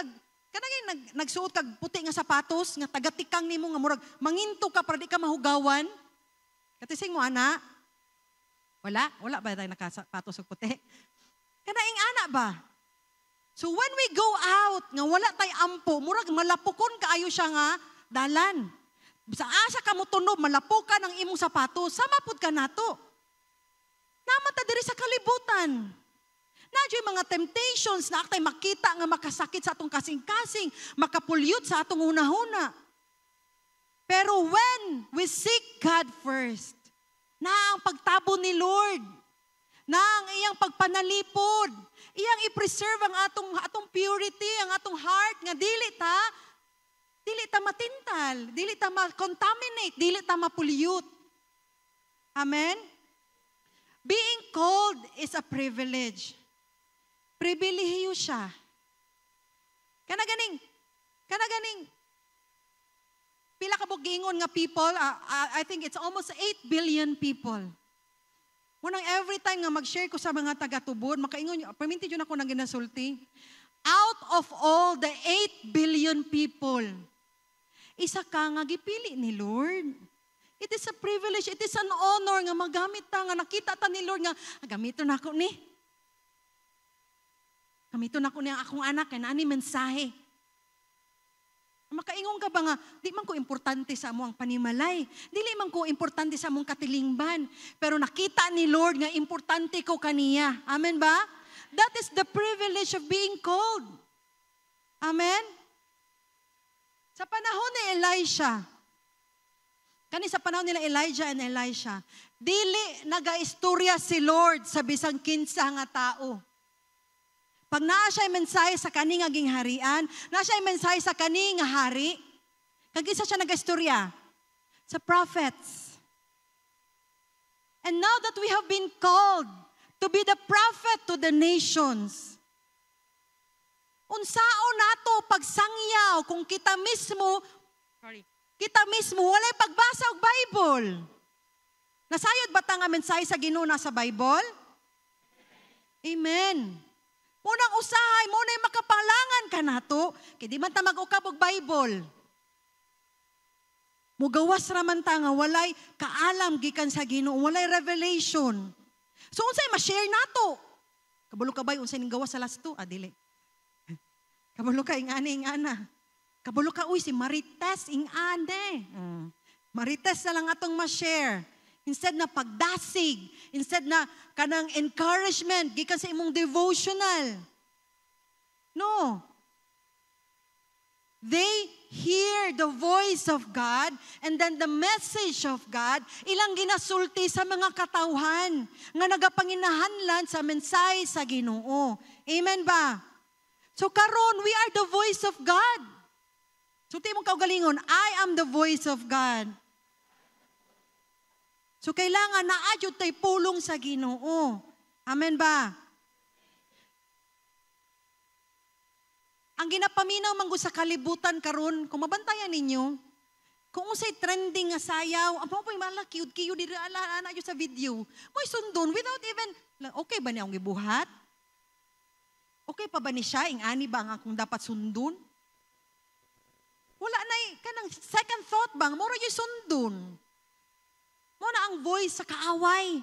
B: nagsuot kag puti nga sapatos, nga tagatikang nimo nga murag manginto ka para di ka mahugawan. Katising mo, ana? Wala ba tayo nakasapatos og puti? Kanaing ana ba? So when we go out, nga wala tay ampo, murag malapukon kaayo siya nga dalan. Sa asa ka mo tunob, malapukan ang imong sapatos, samapod ka nato. Namata diri sa kalibutan. Nadyo'y mga temptations na aktay makita nga makasakit sa atong kasing-kasing, makapulyot sa atong hunahuna. Pero when we seek God first, na ang pagtabo ni Lord, na ang iyang pagpanalipod, iyang i-preserve ang atong purity, ang atong heart, nga dili ta matintal, dili ta ma-contaminate, dili ta mapulyot. Amen? Being called is a privilege. Pribilehiyo siya. Kanaganing, pila ka bugingon nga people, I think it's almost 8 billion people. Munang every time nga mag-share ko sa mga taga-tubod, makaingon, perminti yun ako nang ginasulti. Out of all the 8 billion people, isa ka nga gipili ni Lord. It is a privilege, it is an honor nga magamit ta, nga nakita ta ni Lord nga, gamiton ako ni. Gamiton ako ni ang akong anak, kaya naani mensahe. Makaingon ka ba nga, di man ko importante sa among panimalay. Dili man ko importante sa among katilingban. Pero nakita ni Lord nga importante ko kaniya. Amen ba? That is the privilege of being called. Amen? Sa panahon ni Elisha, sa panahon nila Elijah and Elisha, dili nagaistorya si Lord sa bisang kinsa nga tao. Pag naa siya'y mensahe sa kani nga gingharian, naa siya'y mensahe sa kani nga hari, kag isa siya nag-istorya sa prophets. And now that we have been called to be the prophet to the nations, unsaon nato pagsangyaw kung kita mismo walay pagbasa og Bible. Nasayod ba ta nga mensahe sa Ginoo sa Bible? Amen. Munang usahay, muna'y makapalangan ka nato, kaya di man ta mag-ukab og Bible. Mugawas raman ta nga walay kaalam gikan sa Ginoo, walay revelation. So unsay ma-share nato? Kabalo ka bay unsay ning gawas sa last 2? Dili. Kabalo ka ingana. Kabalo ka uy si Marites ingane. Marites na lang atong ma-share. Instead na pagdasig, instead na kanang encouragement, gikan sa imong devotional. No. They hear the voice of God and then the message of God, ilang ginasulti sa mga katawhan nga nagapanginahanglan sa mensahe sa Ginoo. Amen ba? So karon, we are the voice of God. So timong kaugalingon, I am the voice of God. So kailangan na adyod tay pulong sa Ginoo. Amen ba? Ang ginapaminaw manggo sa kalibutan karon, kung mabantayan ninyo, kung usay trending nga sayaw, amo pa mala cute diri ala na sa video. Moy sundon without even okay ba niya ang gibuhat? Okay pa ba ni siya ingani ba ang akong dapat sundon? Wala na kanang second thought bang mura yung sundon. Mo na ang voice sa kaaway.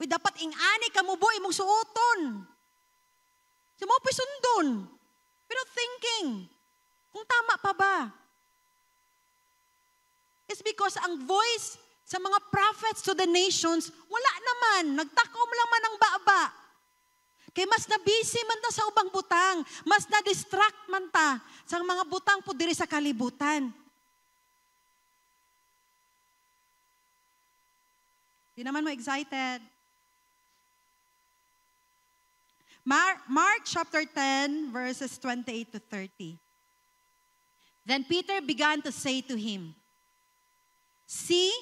B: Uy dapat ingani ka mo boy imong suoton. So mo pa sundon. Pero thinking, kung tama pa ba? It's because ang voice sa mga prophets to the nations, wala naman. Nagtakom lang man ang baba. Kaya mas na-busy man ta sa ubang butang. Mas na-distract man ta sa mga butang po diri sa kalibutan. Di naman mo excited. Mark chapter 10, verses 28 to 30. Then Peter began to say to him, "See,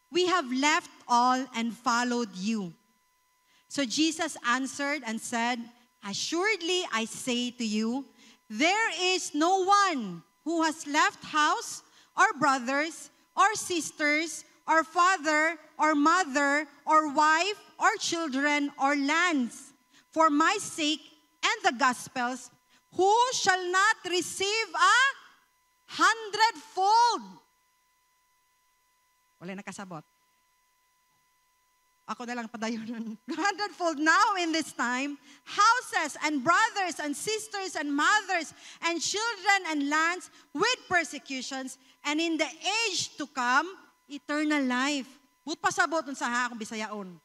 B: we have left all and followed you." So Jesus answered and said, "Assuredly I say to you, there is no one who has left house or brothers or sisters or father or mother or wife or children or lands for my sake and the gospel's, who shall not receive 100-fold. Wala nakasabot. Ako na lang padayon. 100-fold now in this time, houses and brothers and sisters and mothers and children and lands with persecutions, and in the age to come, eternal life. But pasabot sa akong Bisayaon.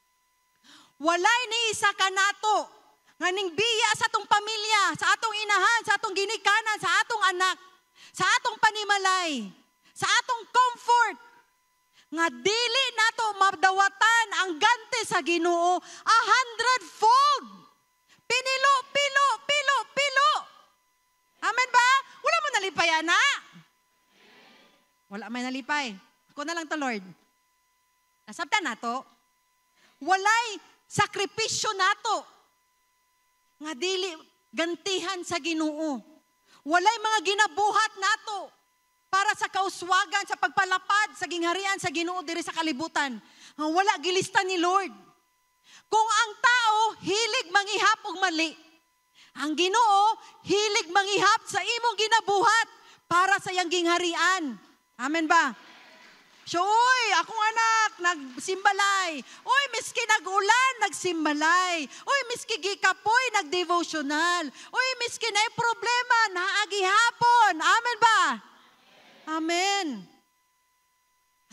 B: Walay ni isa ka nato nga ning biya sa atong pamilya, sa atong inahan, sa atong ginikanan, sa atong anak, sa atong panimalay, sa atong comfort, nga dili nato madawatan ang gante sa Ginoo 100-fold. Pinilo, pilo, pilo, pilo. Amen ba? Wala mo nalipay, ana? Wala may nalipay. Ako na lang to, Lord. Nasabtan nato, walay sakripisyo nato nga dili gantihan sa Ginoo. Walay mga ginabuhat nato para sa kauswagan, sa pagpalapad, sa gingharian sa Ginoo diri sa kalibutan. Wala gilista ni Lord. Kung ang tao hilig manghihap og mali, ang Ginoo hilig manghihap sa imong ginabuhat para sa iyang gingharian. Amen ba? So, uy, akong anak, nagsimbalay. Uy, miski nag-ulan, nagsimbalay. Uy, miski gikapoy, nag-devotional. Uy, miski na problema, naagihapon. Amen ba? Amen.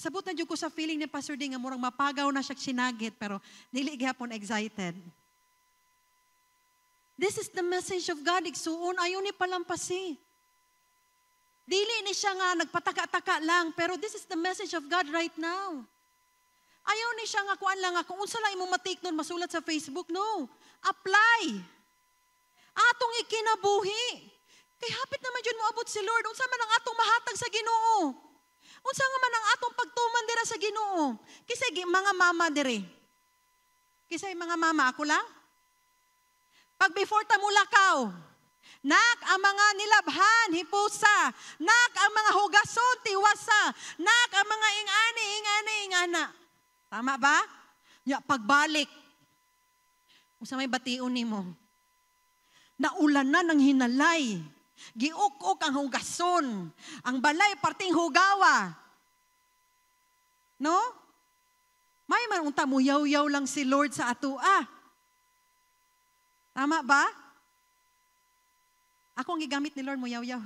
B: Sabot na dyan ko sa feeling ni Pastor Ding, murang mapagaw na siya sinagit, pero dili gihapon excited. This is the message of God. Igsuon, ayaw ni palampasi. Dili ni siya nga nagpataka-taka lang, pero this is the message of God right now. Ayaw ni siya nga kuan lang nga, kung unsa lang imong matik nun, masulat sa Facebook, no. Apply. Atong ikinabuhi. Kay hapit naman yun mo abot si Lord, unsa man ang atong mahatag sa Ginoo. Unsa nga man ang atong pagtuman dira sa Ginoo. Kisay mga mama dire. Kisay mga mama, ako lang. Pag before ta mulakaw, nak ang mga nilabhan, hipusa. Nak ang mga hugason, tiwasa. Nak ang mga ingana. Tama ba? Ya, pagbalik. Kung sa may bation nimo, naulan na ng hinalay. Giuk-uk ang hugason. Ang balay, parting hugawa. No? May man unta mo, yaw-yaw lang si Lord sa atua. Tama ba? Ako ang gigamit ni Lord mo, yaw-yaw.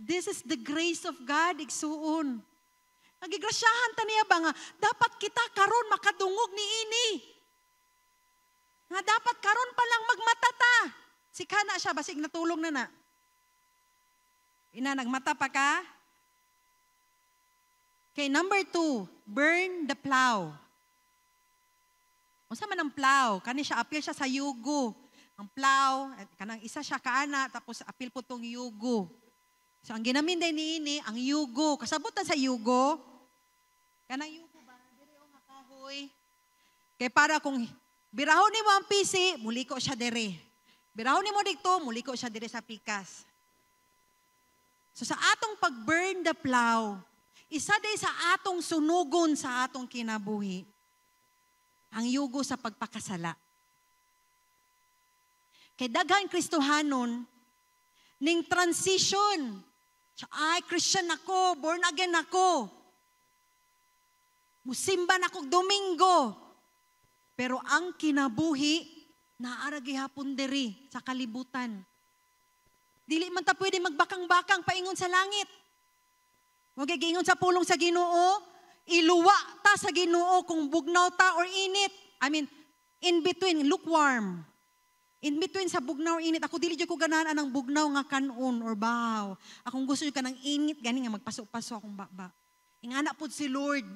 B: This is the grace of God, igsuon. Nagigrasyahan ta niya ba nga, dapat kita karon makadungog ni ini. Nga dapat karon pa lang magmatata Sikana siya, basig natulong na. Ina, nagmata pa ka? Okay, number 2, burn the plow. Unsa man ang plow? Kani siya, apil siya sa yugo. Ang plow, kanang isa siya kaana, tapos apil po tong yugo. So, ang ginamin din niini, ang yugo. Kasabutan sa yugo. Kanang yugo ba? Diri o nga kahoy. Kaya para kung birahon ni mo ang pisi, muliko siya diri. Birahon ni mo dito, muliko siya diri sa pikas. So sa atong pag-burn the plow, isa day sa atong sunugon sa atong kinabuhi, ang yugo sa pagpakasala. Kay daghan Kristohanon, ning transition. So, ay, Christian ako, born again ako. Musimba na kog Domingo. Pero ang kinabuhi, naara gihapon diri sa kalibutan. Dili man ta pwede magbakang-bakang paingon sa langit. Huwag giingon sa pulong sa Ginoo, iluwa ta sa Ginoo kung bugnaw ta or init. I mean, in between, lukewarm. In between sa bugnaw or init, ako dili jud ko ganahan ang bugnaw nga kanon or bahaw. Akong gusto ka ng init, gani nga magpaso-paso akong baba. Ingana pod si Lord.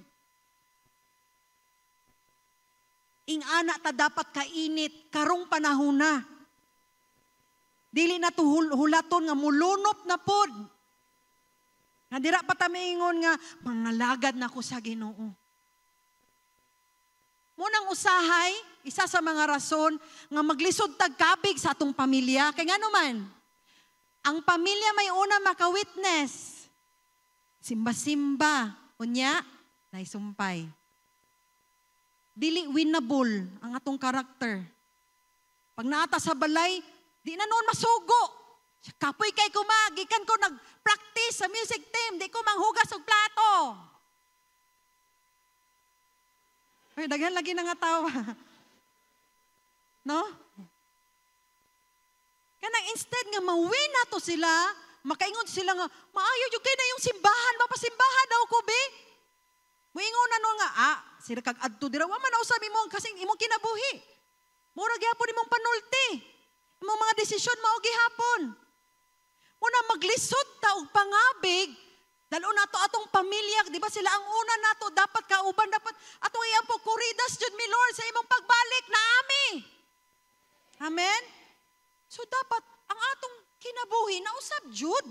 B: Ingana ta dapat kainit, karong panahon na. Dili na to hulaton nga mulunop na pod. Nga dira pa ta maingon nga, mangalagad na ko sa Ginoo. Munang usahay, isa sa mga rason nga maglisod tag kabig sa atong pamilya. Kaya nga naman, ang pamilya may una maka-witness. Simba-simba, unya, naisumpay. Dili winnable ang atong karakter. Pag naata sa balay, di na noon masugo. Kapoy kay gikan ko nag-practice sa music team, di ko manghugas og plato. Ay, daghan lagi na nga tawa. No? Kanang instead nga mawin na to sila, makaingon sila nga, maayo yung kayo na yung simbahan, mapasimbahan daw ko, be. Muingon na no nga, sila kag-adto dira, waman na usab mo kasing imong kinabuhi. Mura gihapon imong panulti. Imong mga desisyon mao gihapon. Muna maglisod ta og pangabig, dalo nato atong pamilya, di ba sila ang una nato, dapat kauban, dapat atong iyang po kuridas jud mi Lord sa imong pagbalik na ami. Amen? So dapat ang atong kinabuhi na usab jud.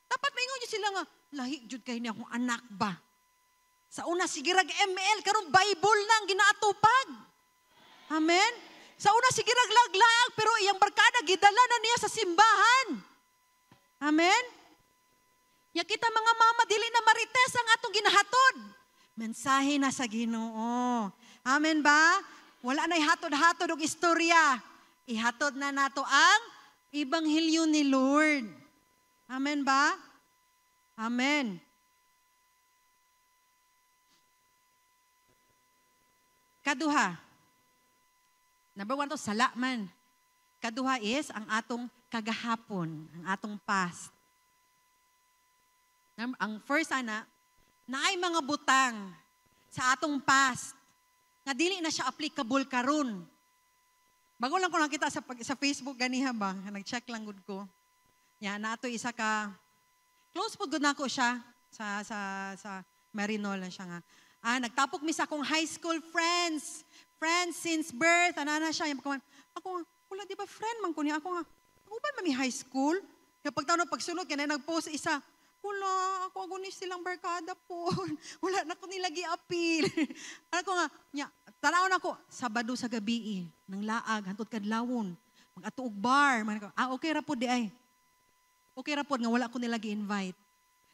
B: Dapat maingon jud sila nga, lahi jud kay ni akong anak ba. Sa una sige rag ML karon Bible nang ginaatupag. Amen? Sa una sige rag laglag pero iyang barkada gidala na niya sa simbahan. Amen? Ya kita mga mama, dili na marites ang atong ginahatod. Mensahe na sa Ginoo. Amen ba? Wala na'y hatod-hatod og istorya. Ihatod na nato ang Ebanghelyo ni Lord. Amen ba? Amen. Kaduha. Number 1 to, sala man. Kaduha is ang atong kagahapon, ang atong past. Ang first, naay mga butang sa atong past nga dili na siya applicable karon. Bago lang ko nakita sa Facebook ganiha ba, nag-check lang gud ko. Nya nato isa ka close pud gud nako siya sa Marinol na siya nga. Nagtapok mi sa akong high school friends since birth, ana siya. Ako nga, wala di ba friend man ko niya ako nga. Ako ba mami high school? Kapag taon pagsunod kaya nag-post isa. Wala, ako agunis silang barkada po. Wala na ko nila gi-appeal. Ako nga, tanaw na ko, Sabado sa gabi, nang laag, hantod kadlawon, mag-atuog bar. Okay ra po di ay. Okay ra po nga wala ko nila gi-invite.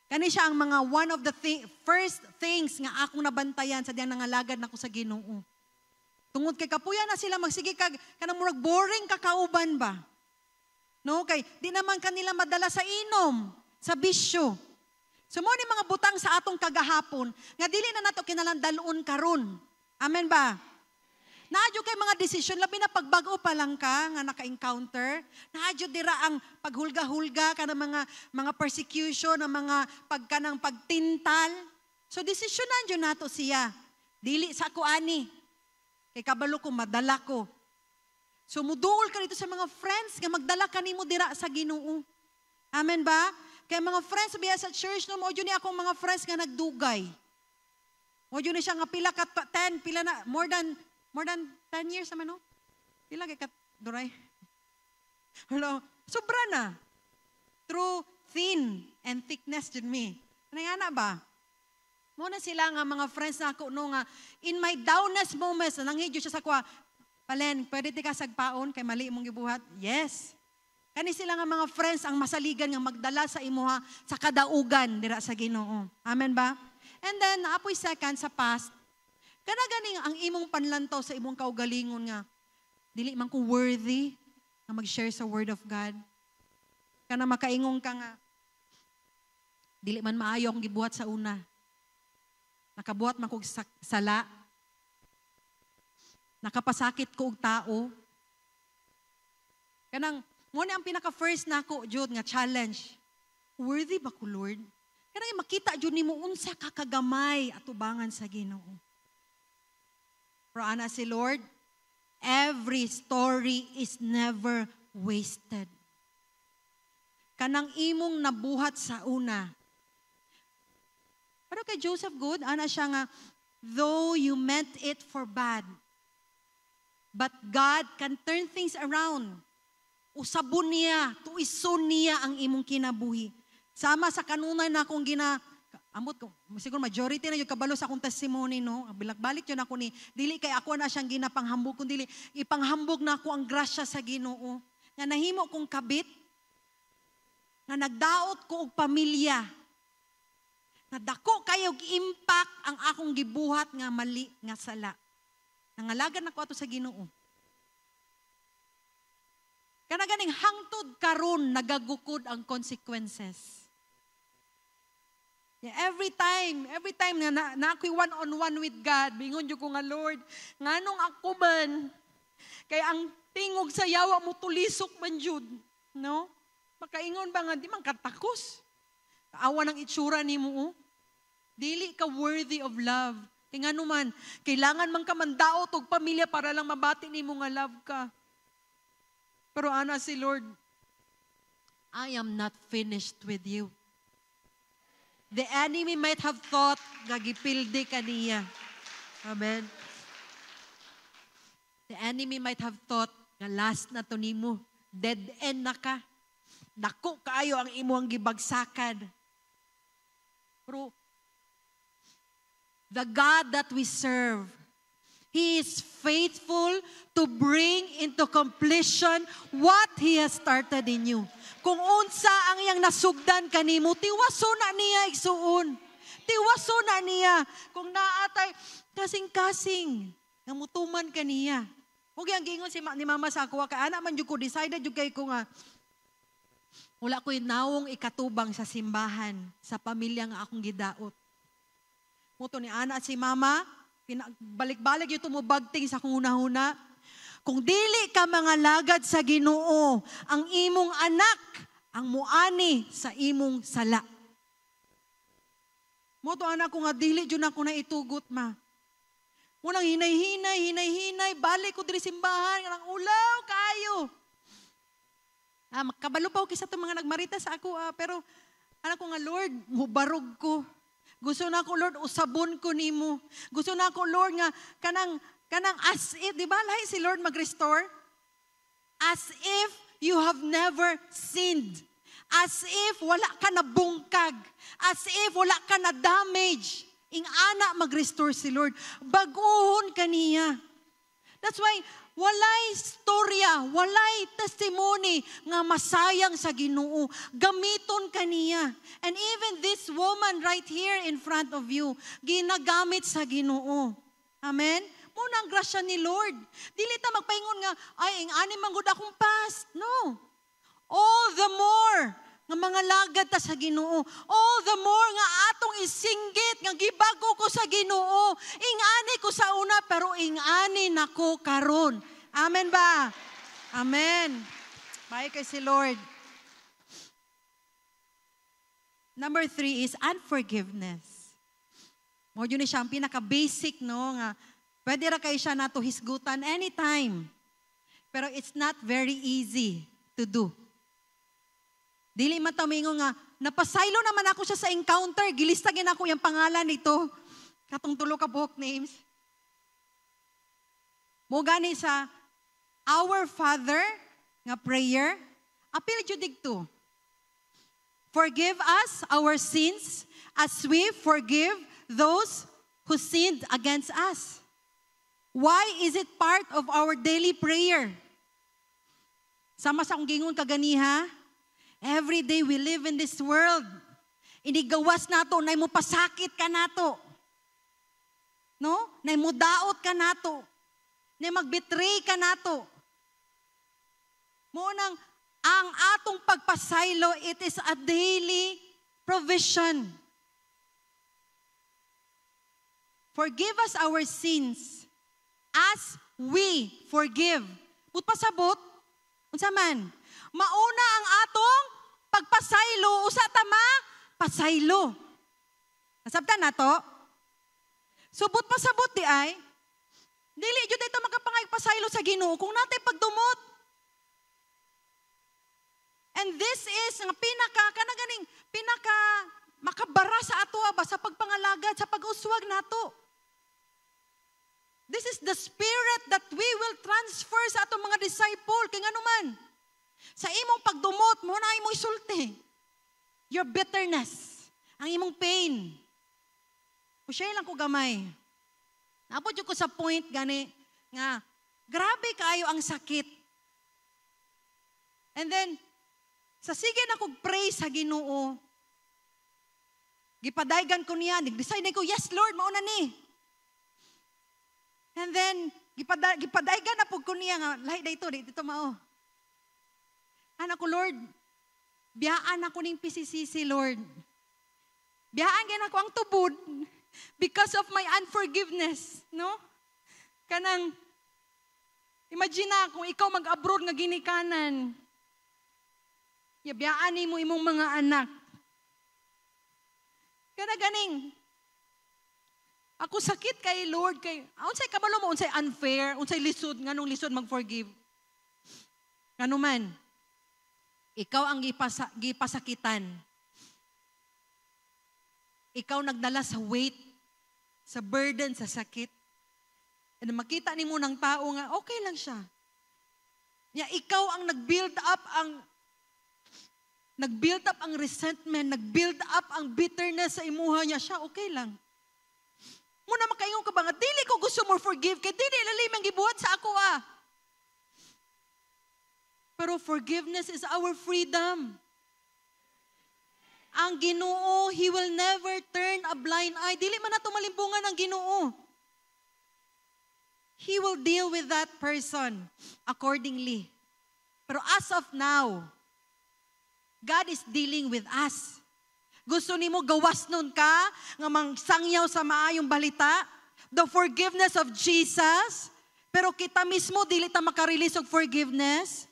B: Kani siya ang mga one of the first things nga akong nabantayan sa diyang nangalagad na ko sa Ginoo. Tungod kay kapuya na sila magsige kanang murag boring kakauban ba? No, kay di naman kanila madala sa inom, sa bisyo. So mo ni mga butang sa atong kagahapon nga dili na nato kinalandalon karon. Amen ba? Naadyo kay mga desisyon labi na pagbago pa lang ka nga naka-encounter. Naadyo dira ang paghulga-hulga kanang mga persecution, ang mga pagkanang pagtintal. So desisyonan jud nato siya. Dili sa ako ani. Kay kabalo ko madala ko. So muduol ka dito sa mga friends nga magdala kanimo dira sa Ginoo. Amen ba? Kaya mga friends biya sa church no mo ni akong mga friends nga nagdugay. Mo ni siya nga pila ka 10, pila na more than 10 years naman no. Pila kay kat duray. Hello, sobra na. Through thin and thickness jud me. Ana ba? Muna sila nga mga friends na ako no nga in my downest moments nanghidyo siya sa kwa. Palen, pwede ti ka sagpaon kay mali imong gibuhat? Yes. Kani sila nga mga friends ang masaligan nga magdala sa imuha sa kadaugan dira sa Ginoo. Amen ba? And then apoy second sa past. Kana ganing ang imong panlantaw sa imong kaugalingon nga dili man ko worthy nga mag-share sa word of God. Kana makaingong ka nga dili man maayo ang gibuhat sa una. Nakabuhat man kog sala. Nakapasakit ko og tao. Kanang mo ni ang pinaka first nako jud nga challenge. Worthy ba ko Lord? Kanang makita jud nimo unsa ka kagamay atubangan sa Ginoo. Pero ana si Lord, every story is never wasted. Kanang imong nabuhat sa una. Pero kay Joseph Good, ana siya nga, though you meant it for bad, but God can turn things around. Usabon niya, tuison niya ang imong kinabuhi. Sama sa kanunay na akong amot ko, siguro majority na yung kabalo sa akong testimony, no? Balik yun ako ni, dili kay ako na siyang ginapanghambog, kundi ipanghambog na ako ang grasya sa Ginoo. Nga nahimo kong kabit, nga nagdaot ko og pamilya, nga dako kayo impact ang akong gibuhat nga mali nga sala. Nangalagan ako ato sa Ginoo. Kana ganing hangtod karon nagagukod ang consequences. Yeah, every time na ako'y one-on-one with God, bingon jud ko nga Lord, nganong ako man kay ang tingog sa yawa mo tulisok man jud, no? Makaingon ba nga di man katakos? Awa ng itsura nimo, oh. Dili ka worthy of love. Kaya nga naman, kailangan man ka mandaot og pamilya para lang mabati nimo nga love ka. Pero ana si Lord, I am not finished with you. The enemy might have thought, gagipildi ka niya. Amen. The enemy might have thought, nga last na to nimo, dead end na ka. Dako kaayo ang imuang gibagsakan. Pero, the God that we serve, He is faithful to bring into completion what He has started in you. Kung unsa ang iyang nasugdan kanimo, tiwaso na niya igsuon. Tiwaso na niya. Kung naatay kasing-kasing, namutuman ka niya. Huwag yung gingon ni mama sa ako, ka anak man jud ko, decided jud kay ko nga, wala ko'y nawong ikatubang sa simbahan, sa pamilya nga akong gidaot. Muto ni ana at si mama, balik-balik yung tumubagting sa kung huna-huna. Kung dili ka mga lagad sa Ginoo, ang imong anak, ang muani sa imong sala. Muto anak ko nga, dili dyan ako na itugot ma. Munang hinay-hinay, balik ko diri simbahan, nga ulaw kayo. Makabalo pa ako kisa itong mga nagmarita sa ako, pero anak ko nga, Lord, mubarog ko. Gusto na ko, Lord, usabon ko nimo. Gusto na ko, Lord, nga kanang as if, di ba, lahi si Lord mag-restore? As if you have never sinned. As if wala ka na bungkag. As if wala ka na damage. Ing ana mag-restore si Lord. Baguhon ka niya. That's why, walay storya, walay testimony nga masayang sa Ginoo. Gamiton ka niya. And even this woman right here in front of you, ginagamit sa Ginoo. Amen? Muna ang grasya ni Lord. Dili ta magpaingon nga, ay, ang anim manggod akong past. No. All the more nga mga lagad ta sa Ginoo. All the more nga atong isinggit nga gibago ko sa Ginoo. Ingani ko sa una pero ingani nako karon. Amen ba? Amen. Bye kay si Lord. Number 3 is unforgiveness. Mo yun siya ang pinaka-basic, no? Nga, pwede ra kayo siya nato hisgutan anytime. Pero it's not very easy to do. Dili matamingo nga, napasaylo naman ako siya sa encounter, gilistagin ako yung pangalan nito. Katong tulo ka book names. Mo gani sa Our Father nga prayer, apil judig to. Forgive us our sins as we forgive those who sinned against us. Why is it part of our daily prayer? Sama sa akong gingon kaganiha, every day we live in this world. Inigawas nato, nay mo pasakit ka nato. No? Nay mo daot ka nato. Nay magbetray ka nato. Munang ang atong pagpasaylo, it is a daily provision. Forgive us our sins as we forgive. But pasabot, unsa man, mauna ang atong pagpasaylo, usa tama, pasaylo. Nasabtan na to? Subot pasabot di ay, dili jud ito makapangay pasaylo sa Ginoo kung natay pagdumot. And this is nga pinaka makabara sa ato ba sa pagpangalagad, sa pag-uswag nato. This is the spirit that we will transfer sa atong mga disciple. Kaya nga naman, sa imong pagdumot, mo na imong isulti. Your bitterness, ang imong pain. O share lang ko gamay. Napod ko sa point gani, nga, grabe kayo ang sakit. And then, sa sige na kog pray sa Ginoo, gipadaygan ko niya, nag-decide ko, yes Lord, mauna ni. And then, gipadaygan na po ko niya nga, lahi dito mao. Anak ko, Lord, biyaan ako ning PCCC, Lord. Biyaan gina ko ang tubod because of my unforgiveness, no? Kanang, imagine na kung ikaw mag-abroad nga ginikanan, biyaan mo imong mga anak. Kana ganing, ako sakit kay Lord, kay, unsay kabalo mo, unsay unfair, unsay lisod, nganong lisod mag-forgive. Ngano man, ikaw ang gipasakitan. Ikaw nagdala sa weight, sa burden, sa sakit. And makita ni mo ng tao nga, okay lang siya. Ikaw ang nag-build up ang resentment, nag-build up ang bitterness sa imuha niya, siya okay lang. Muna makaingon ka ba nga, dili ko gusto mo forgive, kaya dili lalim ang gibuhat sa ako Pero forgiveness is our freedom. Ang Ginoo, He will never turn a blind eye. Dili man nato malimbungan ang Ginoo. He will deal with that person accordingly. Pero as of now, God is dealing with us. Gusto nimo gawas nun ka, nga mangsangyaw sa maayong balita, the forgiveness of Jesus, pero kita mismo, dili ta makarelease og forgiveness.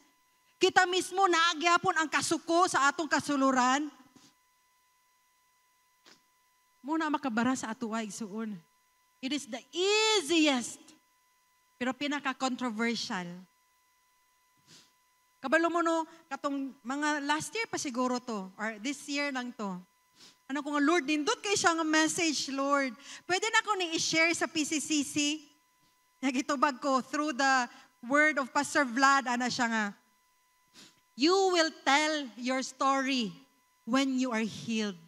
B: Kita mismo, naagyapon ang kasuko sa atong kasuluran. Muna makabara sa ato ay igsuon. It is the easiest, pero pinaka-controversial. Kabalo mo no, katong mga last year pa siguro to, or this year lang to. Ano ko nga, Lord, nindot kayo siya nga message, Lord. Pwede na ko ni i-share sa PCCC. Nagitubag ko through the word of Pastor Vlad, ana siya nga, you will tell your story when you are healed.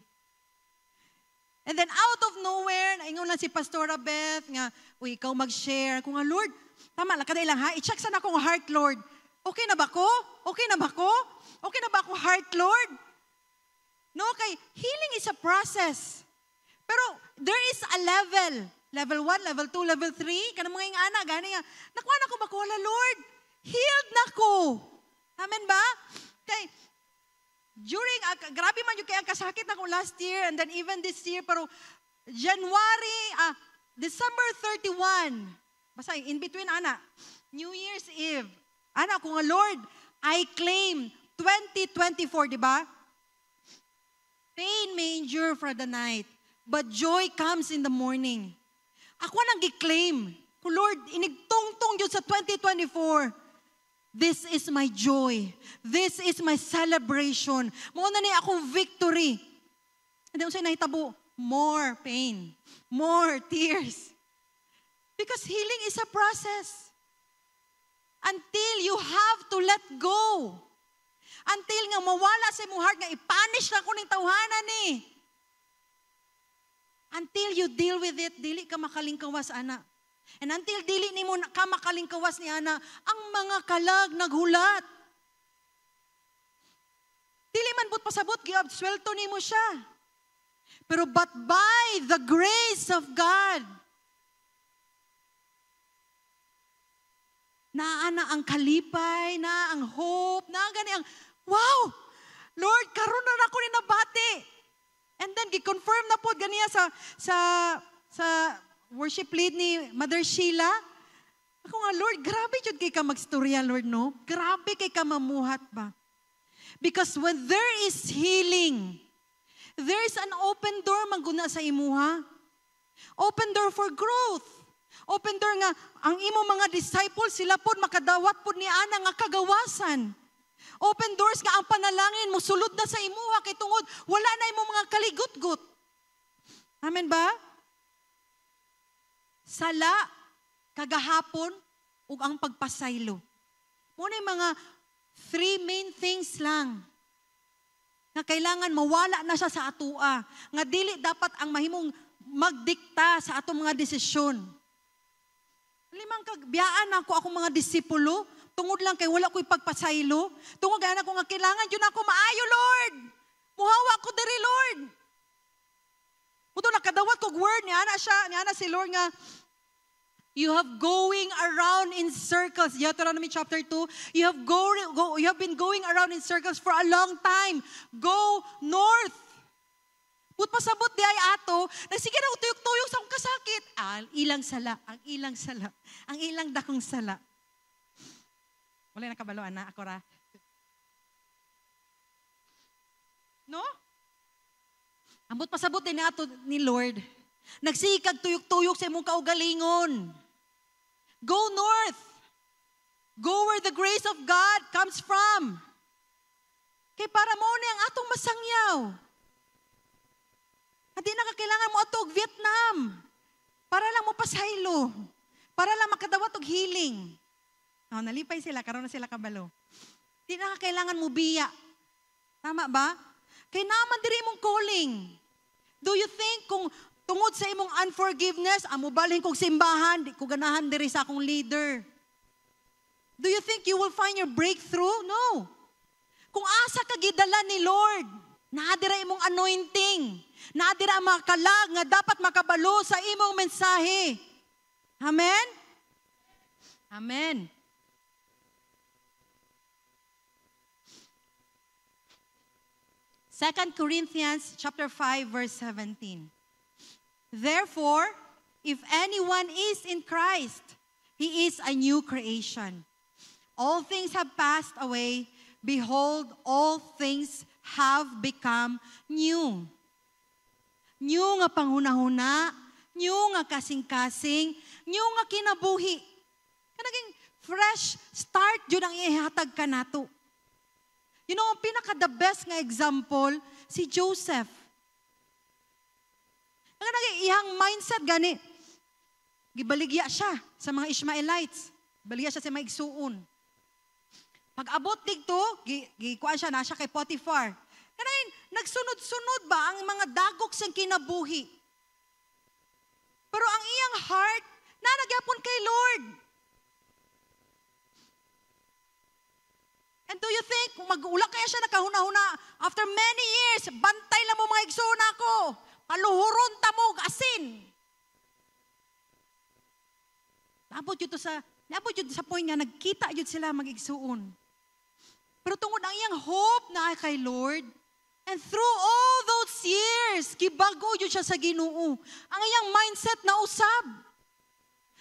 B: And then out of nowhere, naingon lang si Pastora Beth nga, uy, ikaw mag-share. Kung nga, Lord, tama lang, kaday lang ha, i-check sana akong heart, Lord. Okay na ba ko? Okay na ba ko? Okay na ba ako heart, Lord? No, kay healing is a process. Pero there is a level. Level 1, level 2, level 3. Kanang mga ingana, gani nga, nakuha na ko ba ko? Wala, Lord, healed na ko. Amen ba? Kay, during, grabe man yung kaya kasakit na ko last year and then even this year, pero December 31, basta in between, ana, New Year's Eve, ana, kung nga, Lord, I claim 2024, di ba? Pain may endure for the night, but joy comes in the morning. Ako nang gi-claim, kung Lord, inigtungtong yun sa 2024, This is my joy. This is my celebration. Mao na ni akong victory. And then, unsay nahitabo? More pain. More tears. Because healing is a process. Until you have to let go. Until nga mawala sa imong heart nga ipanish lang ko ning tawhanan ni. Until you deal with it, dili ka makalingkawas, ana. And until dili nimo ka makalingkawas ni ana, ang mga kalag naghulat. Dili man but pasabot giabswelto nimo siya. Pero but by the grace of God, na ana ang kalipay, na ang hope, na gani ang, wow, Lord, karon na ako ni nabati. And then, gi-confirm na po ganiya sa worship lead ni Mother Sheila. Ako nga, Lord, grabe jud kay ka magstorya, Lord, no? Grabe kay ka mamuhat ba? Because when there is healing, there is an open door mangguna sa imuha. Open door for growth. Open door nga, ang imo mga disciples, sila po makadawat po ni ana nga kagawasan. Open doors nga ang panalangin mo, sulod na sa imuha, kay tungod, wala na imo mga kaligut-gut. Amen ba? Sala, kagahapon, ug ang pagpasaylo. Muna yung mga 3 main things lang na kailangan mawala na siya sa atua. Nga dili dapat ang mahimong magdikta sa atong mga desisyon. Limang kagbiyaan ako akong mga disipulo, tungod lang kay wala ko'y pagpasaylo, tungod gana ko nga kailangan yun ako maayo, Lord. Muhawa ko diri, Lord. Muto nakadawat kog word ni ana si Lord nga, you have going around in circles. Deuteronomy chapter 2, you have been going around in circles for a long time. Go north. Put pasabot di ay ato, nagsige na utuyok-tuyok sa akong kasakit. Ang ilang sala, ang ilang dakong sala. Wala na kabalo, ana, ako ra. No? Ambot pasabot din ato ni Lord. Nagsikag tuyok-tuyok sa imong kaugalingon. Go north. Go where the grace of God comes from. Kay para mo ni ang atong masangyaw. At di na kailangan mo atog Vietnam. Para lang mo pasaylo. Para lang makadawat og healing. Oh, nalipay sila, karon na sila kabalo. Di na kailangan mo biya. Tama ba? Kay naman diri imong calling. Do you think kung tungod sa imong unforgiveness, amo balhin kog simbahan, di ko ganahan diri sa akong leader. Do you think you will find your breakthrough? No. Kung asa ka gidala ni Lord, naadira imong anointing, naadira ang mga kalag nga dapat makabalo sa imong mensahe. Amen? Amen. Second Corinthians chapter 5 verse 17. Therefore, if anyone is in Christ, he is a new creation. All things have passed away. Behold, all things have become new. New nga panghunahuna, new nga kasing-kasing, new nga kinabuhi. Kanaging fresh start yun ang ihatag ka nato. You know, ang pinaka-the best nga example, si Joseph. Ang ihang mindset gani, gibaligya siya sa mga Ishmaelites. Gibaligya siya sa mga igsuon. Pag abot dito, gikuan siya na siya kay Potiphar. Kanain, nagsunod-sunod ba ang mga dagok siyang kinabuhi? Pero ang iyang heart, nagyapon kay Lord. And do you think, kung mag-ula kaya siya nakahuna-huna, after many years, bantay lang mo mga igsuon ako, paluhuron tamog, asin. Labot yun sa point nga, nagkita yun sila mag-igsuon. Pero tungod ang iyang hope na kay Lord, and through all those years, gibago yun siya sa Ginoo. Ang iyang mindset na usab.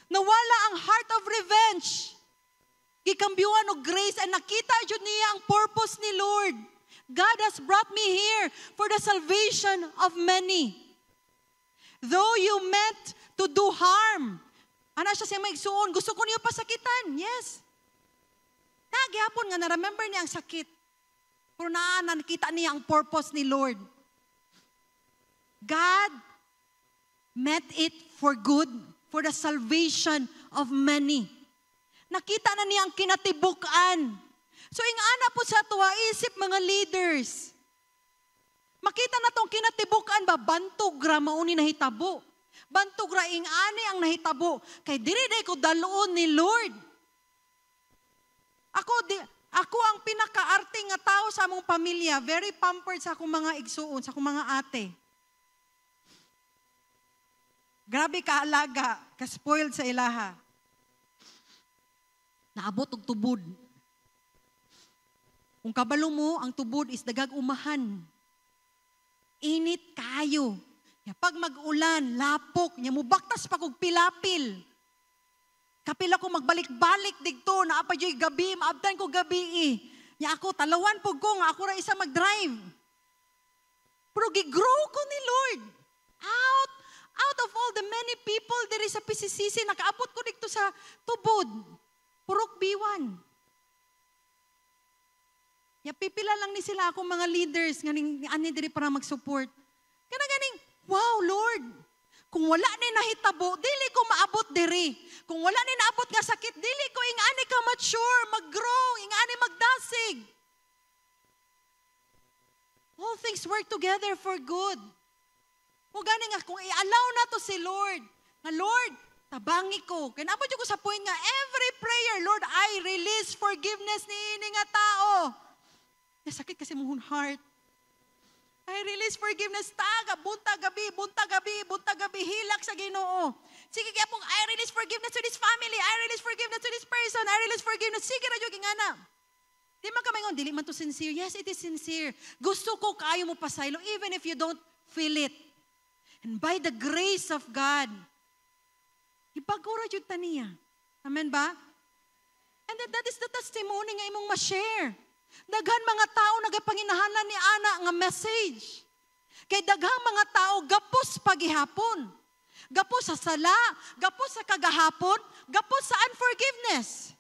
B: Nawala ang heart of revenge. Gikambyuan og grace and nakita yun niya ang purpose ni Lord. God has brought me here for the salvation of many. Though you meant to do harm. Ana siya siya maigsuon, gusto ko niyo pasakitan. Yes. gihapon nga na-remember niya ang sakit. Pero nakita niya ang purpose ni Lord. God meant it for good, for the salvation of many. Nakita na niya ang kinatibukan. So ingana po sa tuwa isip mga leaders. Makita na tong kinatibukan ba, bantog ra mauni nahitabo. Bantog ra ingani ang nahitabo. Kay diri ko daluon ni Lord. Ako ang pinakaarte nga tao sa among pamilya. Very pampered sa akong mga igsuon, sa akong mga ate. Grabe kaalaga, ka-spoiled sa ilaha. Naabot og tubod. Kung kabalo mo, ang tubod is dagag umahan. Init kayo. Ya, pag mag-ulan, lapok, nya mubaktas pa kog pilapil. Kapila ko magbalik-balik digto, naapa joy gabi, maabtan ko gabi. Nya ako, talawan po ko, nga ako ra isa mag-drive. Pero gigrow ko ni Lord. Out of all the many people there is a PCCC, nakaabot ko dito sa tubod. Purok B1. Ya, pipila lang ni sila akong mga leaders, nganing ani diri para mag-support. Kana ganing, wow, Lord, kung wala ni nahitabo, dili ko maabot diri. Kung wala ni naabot nga sakit, dili ko ingani ka mature, mag-grow, ingani magdasig. All things work together for good. O gani nga, kung i-allow na to si Lord, nga Lord, tabangi ko. Kaya naabot ko sa point nga, every prayer, Lord, I release forgiveness ni ini nga tao. Sakit kasi mong heart. I release forgiveness. Bunta gabi, hilak sa Ginoo. Sige kaya pong, I release forgiveness to this family. I release forgiveness to this person. I release forgiveness. Sige na yung ingana. Di man kami ngon, dili man to sincere. Yes, it is sincere. Gusto ko kayo mo pasaylo, even if you don't feel it. And by the grace of God, ipagura yun taniya. Amen ba? And that is the testimony nga imong ma-share. Daghan mga tao nagapanginahanan ni ana nga message. Kay daghang mga tao gapos pagihapon. Gapos sa sala, gapos sa kagahapon, gapos sa unforgiveness.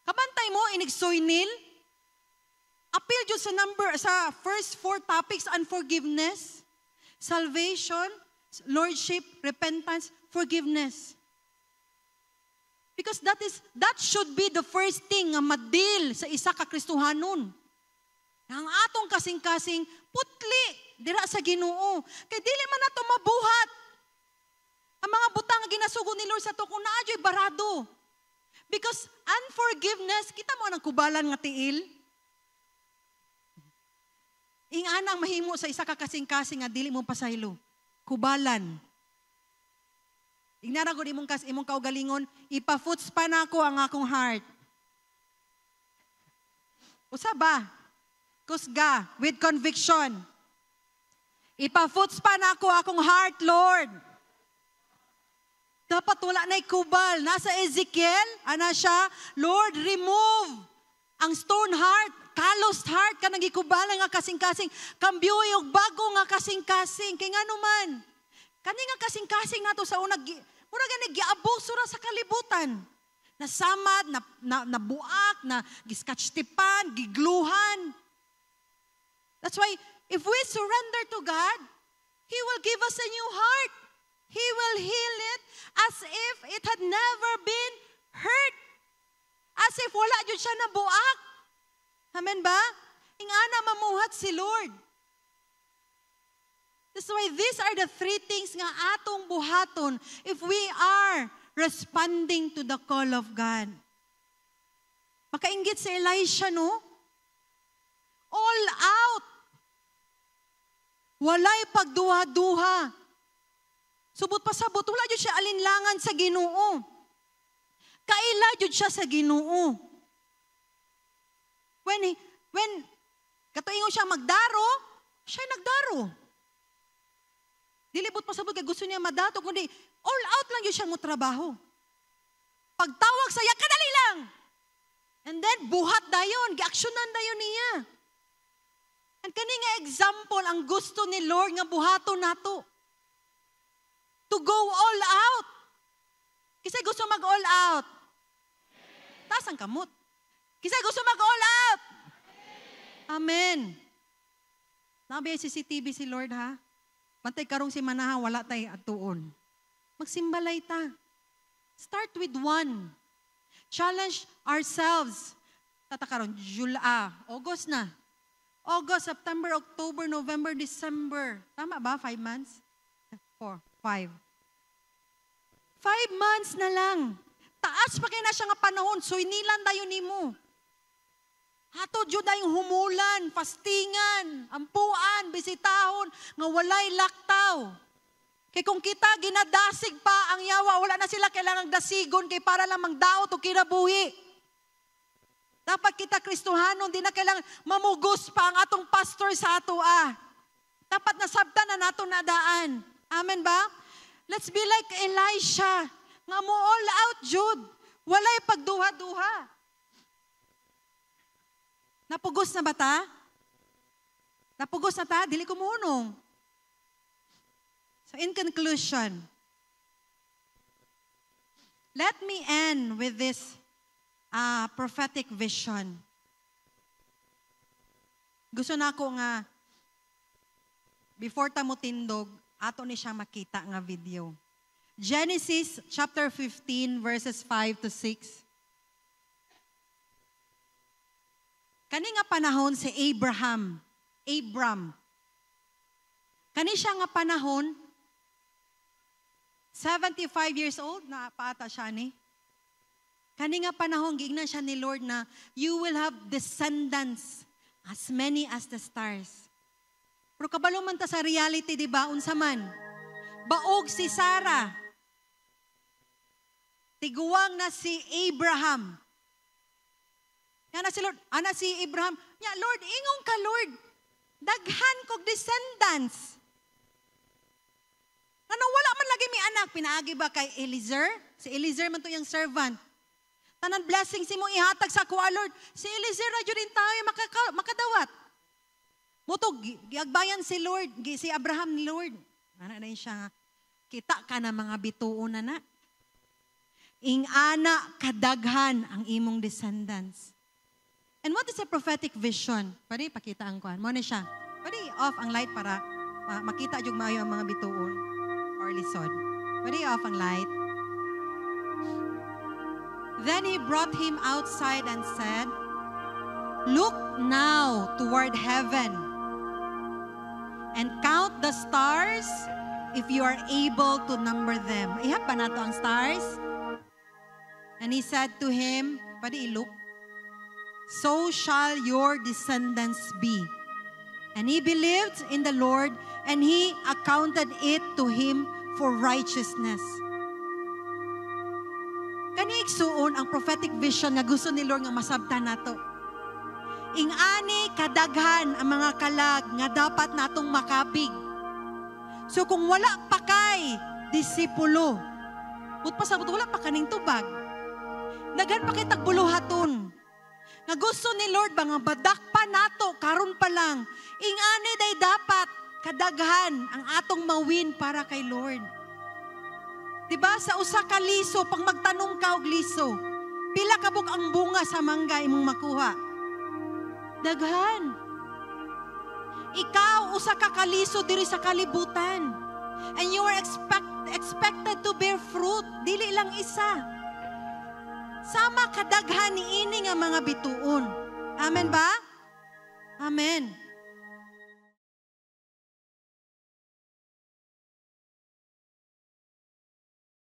B: Kabantay mo inigsoynil. Appeal jud sa first 4 topics: unforgiveness, salvation, lordship, repentance, forgiveness. Because that should be the first thing nga madil sa isa ka Kristohanon. Ang atong kasing-kasing putli dira sa Ginoo. Kay dili man nato mabuhat. Ang mga butang nga ginasugo ni Lord sa to kung naadyoy barado. Because unforgiveness, kita mo ang kubalan nga tiil. Inganang mahimo sa isa ka kasing-kasing nga dili mo pasaylo. Kubalan. Ignara ko imong kaugalingon, ipa-foots pa na ako ang akong heart. Usa ba? Kusga, with conviction. Ipa-foots pa na ako akong heart, Lord. Dapat wala na'y kubal. Nasa Ezekiel, ana siya, Lord, remove ang stone heart, calloused heart, ka nagikubalan nga kasing-kasing, kambiyoy og bago nga kasing-kasing. Kaya nga naman, kani nga kasing-kasing nato sa unag, mura gani giabuso ra sa kalibutan. Nasamad, nabuak, na giskatchtipan, gigluhan. That's why, if we surrender to God, He will give us a new heart. He will heal it as if it had never been hurt. As if wala jud siya nabuak. Amen ba? Ingana mamuhat si Lord. That's why these are the 3 things nga atong buhaton if we are responding to the call of God. Makainggit si Elisha, no? All out. Walay pagduha-duha. Subot pasabot, wala jud siya alinlangan sa Ginoo. Kaila jud siya sa Ginoo. When katuingon siya magdaro, siya nagdaro. Dilibot pasabot kay gusto niya madato, kundi all out lang yun siya mo trabaho. Pagtawag saya, kadali lang. And then, buhat dayon, gi-aksyonan dayon niya. And kani nga example, ang gusto ni Lord nga buhaton nato. To go all out. Kasi gusto mag-all out. taas ang kamot. Kisay gusto mag-all out. Amen. Nabi CCTV si Lord ha. Mantay karong si manaha, wala tay atuon. Magsimbalay ta. Start with one. Challenge ourselves. Tatakaron, August na. August, September, October, November, December. Tama ba? 5 months? 4, 5. 5 months na lang. Taas pa kayo na siya nga panahon. So, inilan tayo ni mo. Hato, Diyo dayong humulan, fastingan, ampuan, bisitahon, nga walay laktaw. Kay kung kita ginadasig pa ang yawa, wala na sila kailangang dasigon kay para lang mangdaot o kinabuhi. Dapat kita Kristohanon, di na kailangan mamugos pa ang atong pastor sa ato Dapat nasabtan na nato nadaan. Amen ba? Let's be like Elisha. Nga mo all out, Jude. Walay pagduha-duha. Napugos na ba ta? Napugos na ta? Dili ko munong. So in conclusion, let me end with this prophetic vision. Gusto na ko nga, before ta mo tindog, ato ni siya makita nga video. Genesis chapter 15 verses 5 to 6. Kani nga panahon si Abram. Kani siya nga panahon, 75 years old, na paata siya ni. Kani nga panahon, gignan siya ni Lord na, you will have descendants as many as the stars. Pero kabalo man ta sa reality, di ba? Unsa man. Baog si Sarah. Tiguwang na si Abraham. Ana si Lord, ana si Abraham. Ya, Lord, ingong ka, Lord. Daghan kog descendants. Ano, wala man lagi may anak. Pinaagi ba kay Eliezer? Si Eliezer man to yung servant. Tanan blessings mo ihatag sa kuha, Lord. Si Eliezer na dyan tayo makadawat. Muto, giagbayan si Lord, si Abraham ni Lord. Ano na siya, kita ka na mga bituon na. Ing ana kadaghan ang imong descendants. And what is a prophetic vision? Pwede pakita ang kuhan. Mo na siya. Pwede off ang light para makita yung maayo ang mga bituon or lisod. Pwede off ang light. Then he brought him outside and said, look now toward heaven and count the stars if you are able to number them. Ihap ba nato ang stars? And he said to him, pwede i-look, so shall your descendants be. And he believed in the Lord, and he accounted it to him for righteousness. Kani igsuon ang prophetic vision nga gusto ni Lord nga masabtan nato. Ingani kadaghan ang mga kalag nga dapat natong makabig. So kung wala pa kay disipulo, pasabot wala pa kaning tubag. Daghan pa kay tagbuluhaton. Nga gusto ni Lord ba nga badak pa nato karon pa lang. Ingani day dapat kadaghan ang atong mawin para kay Lord. Diba sa usa ka liso pag magtanong ka og liso, pila kabog ang bunga sa mangga imong makuha? Daghan. Ikaw usa ka kaliso diri sa kalibutan. And you are expected to bear fruit, dili lang isa. Sama kadaghan niini nga mga bituon. Amen ba? Amen.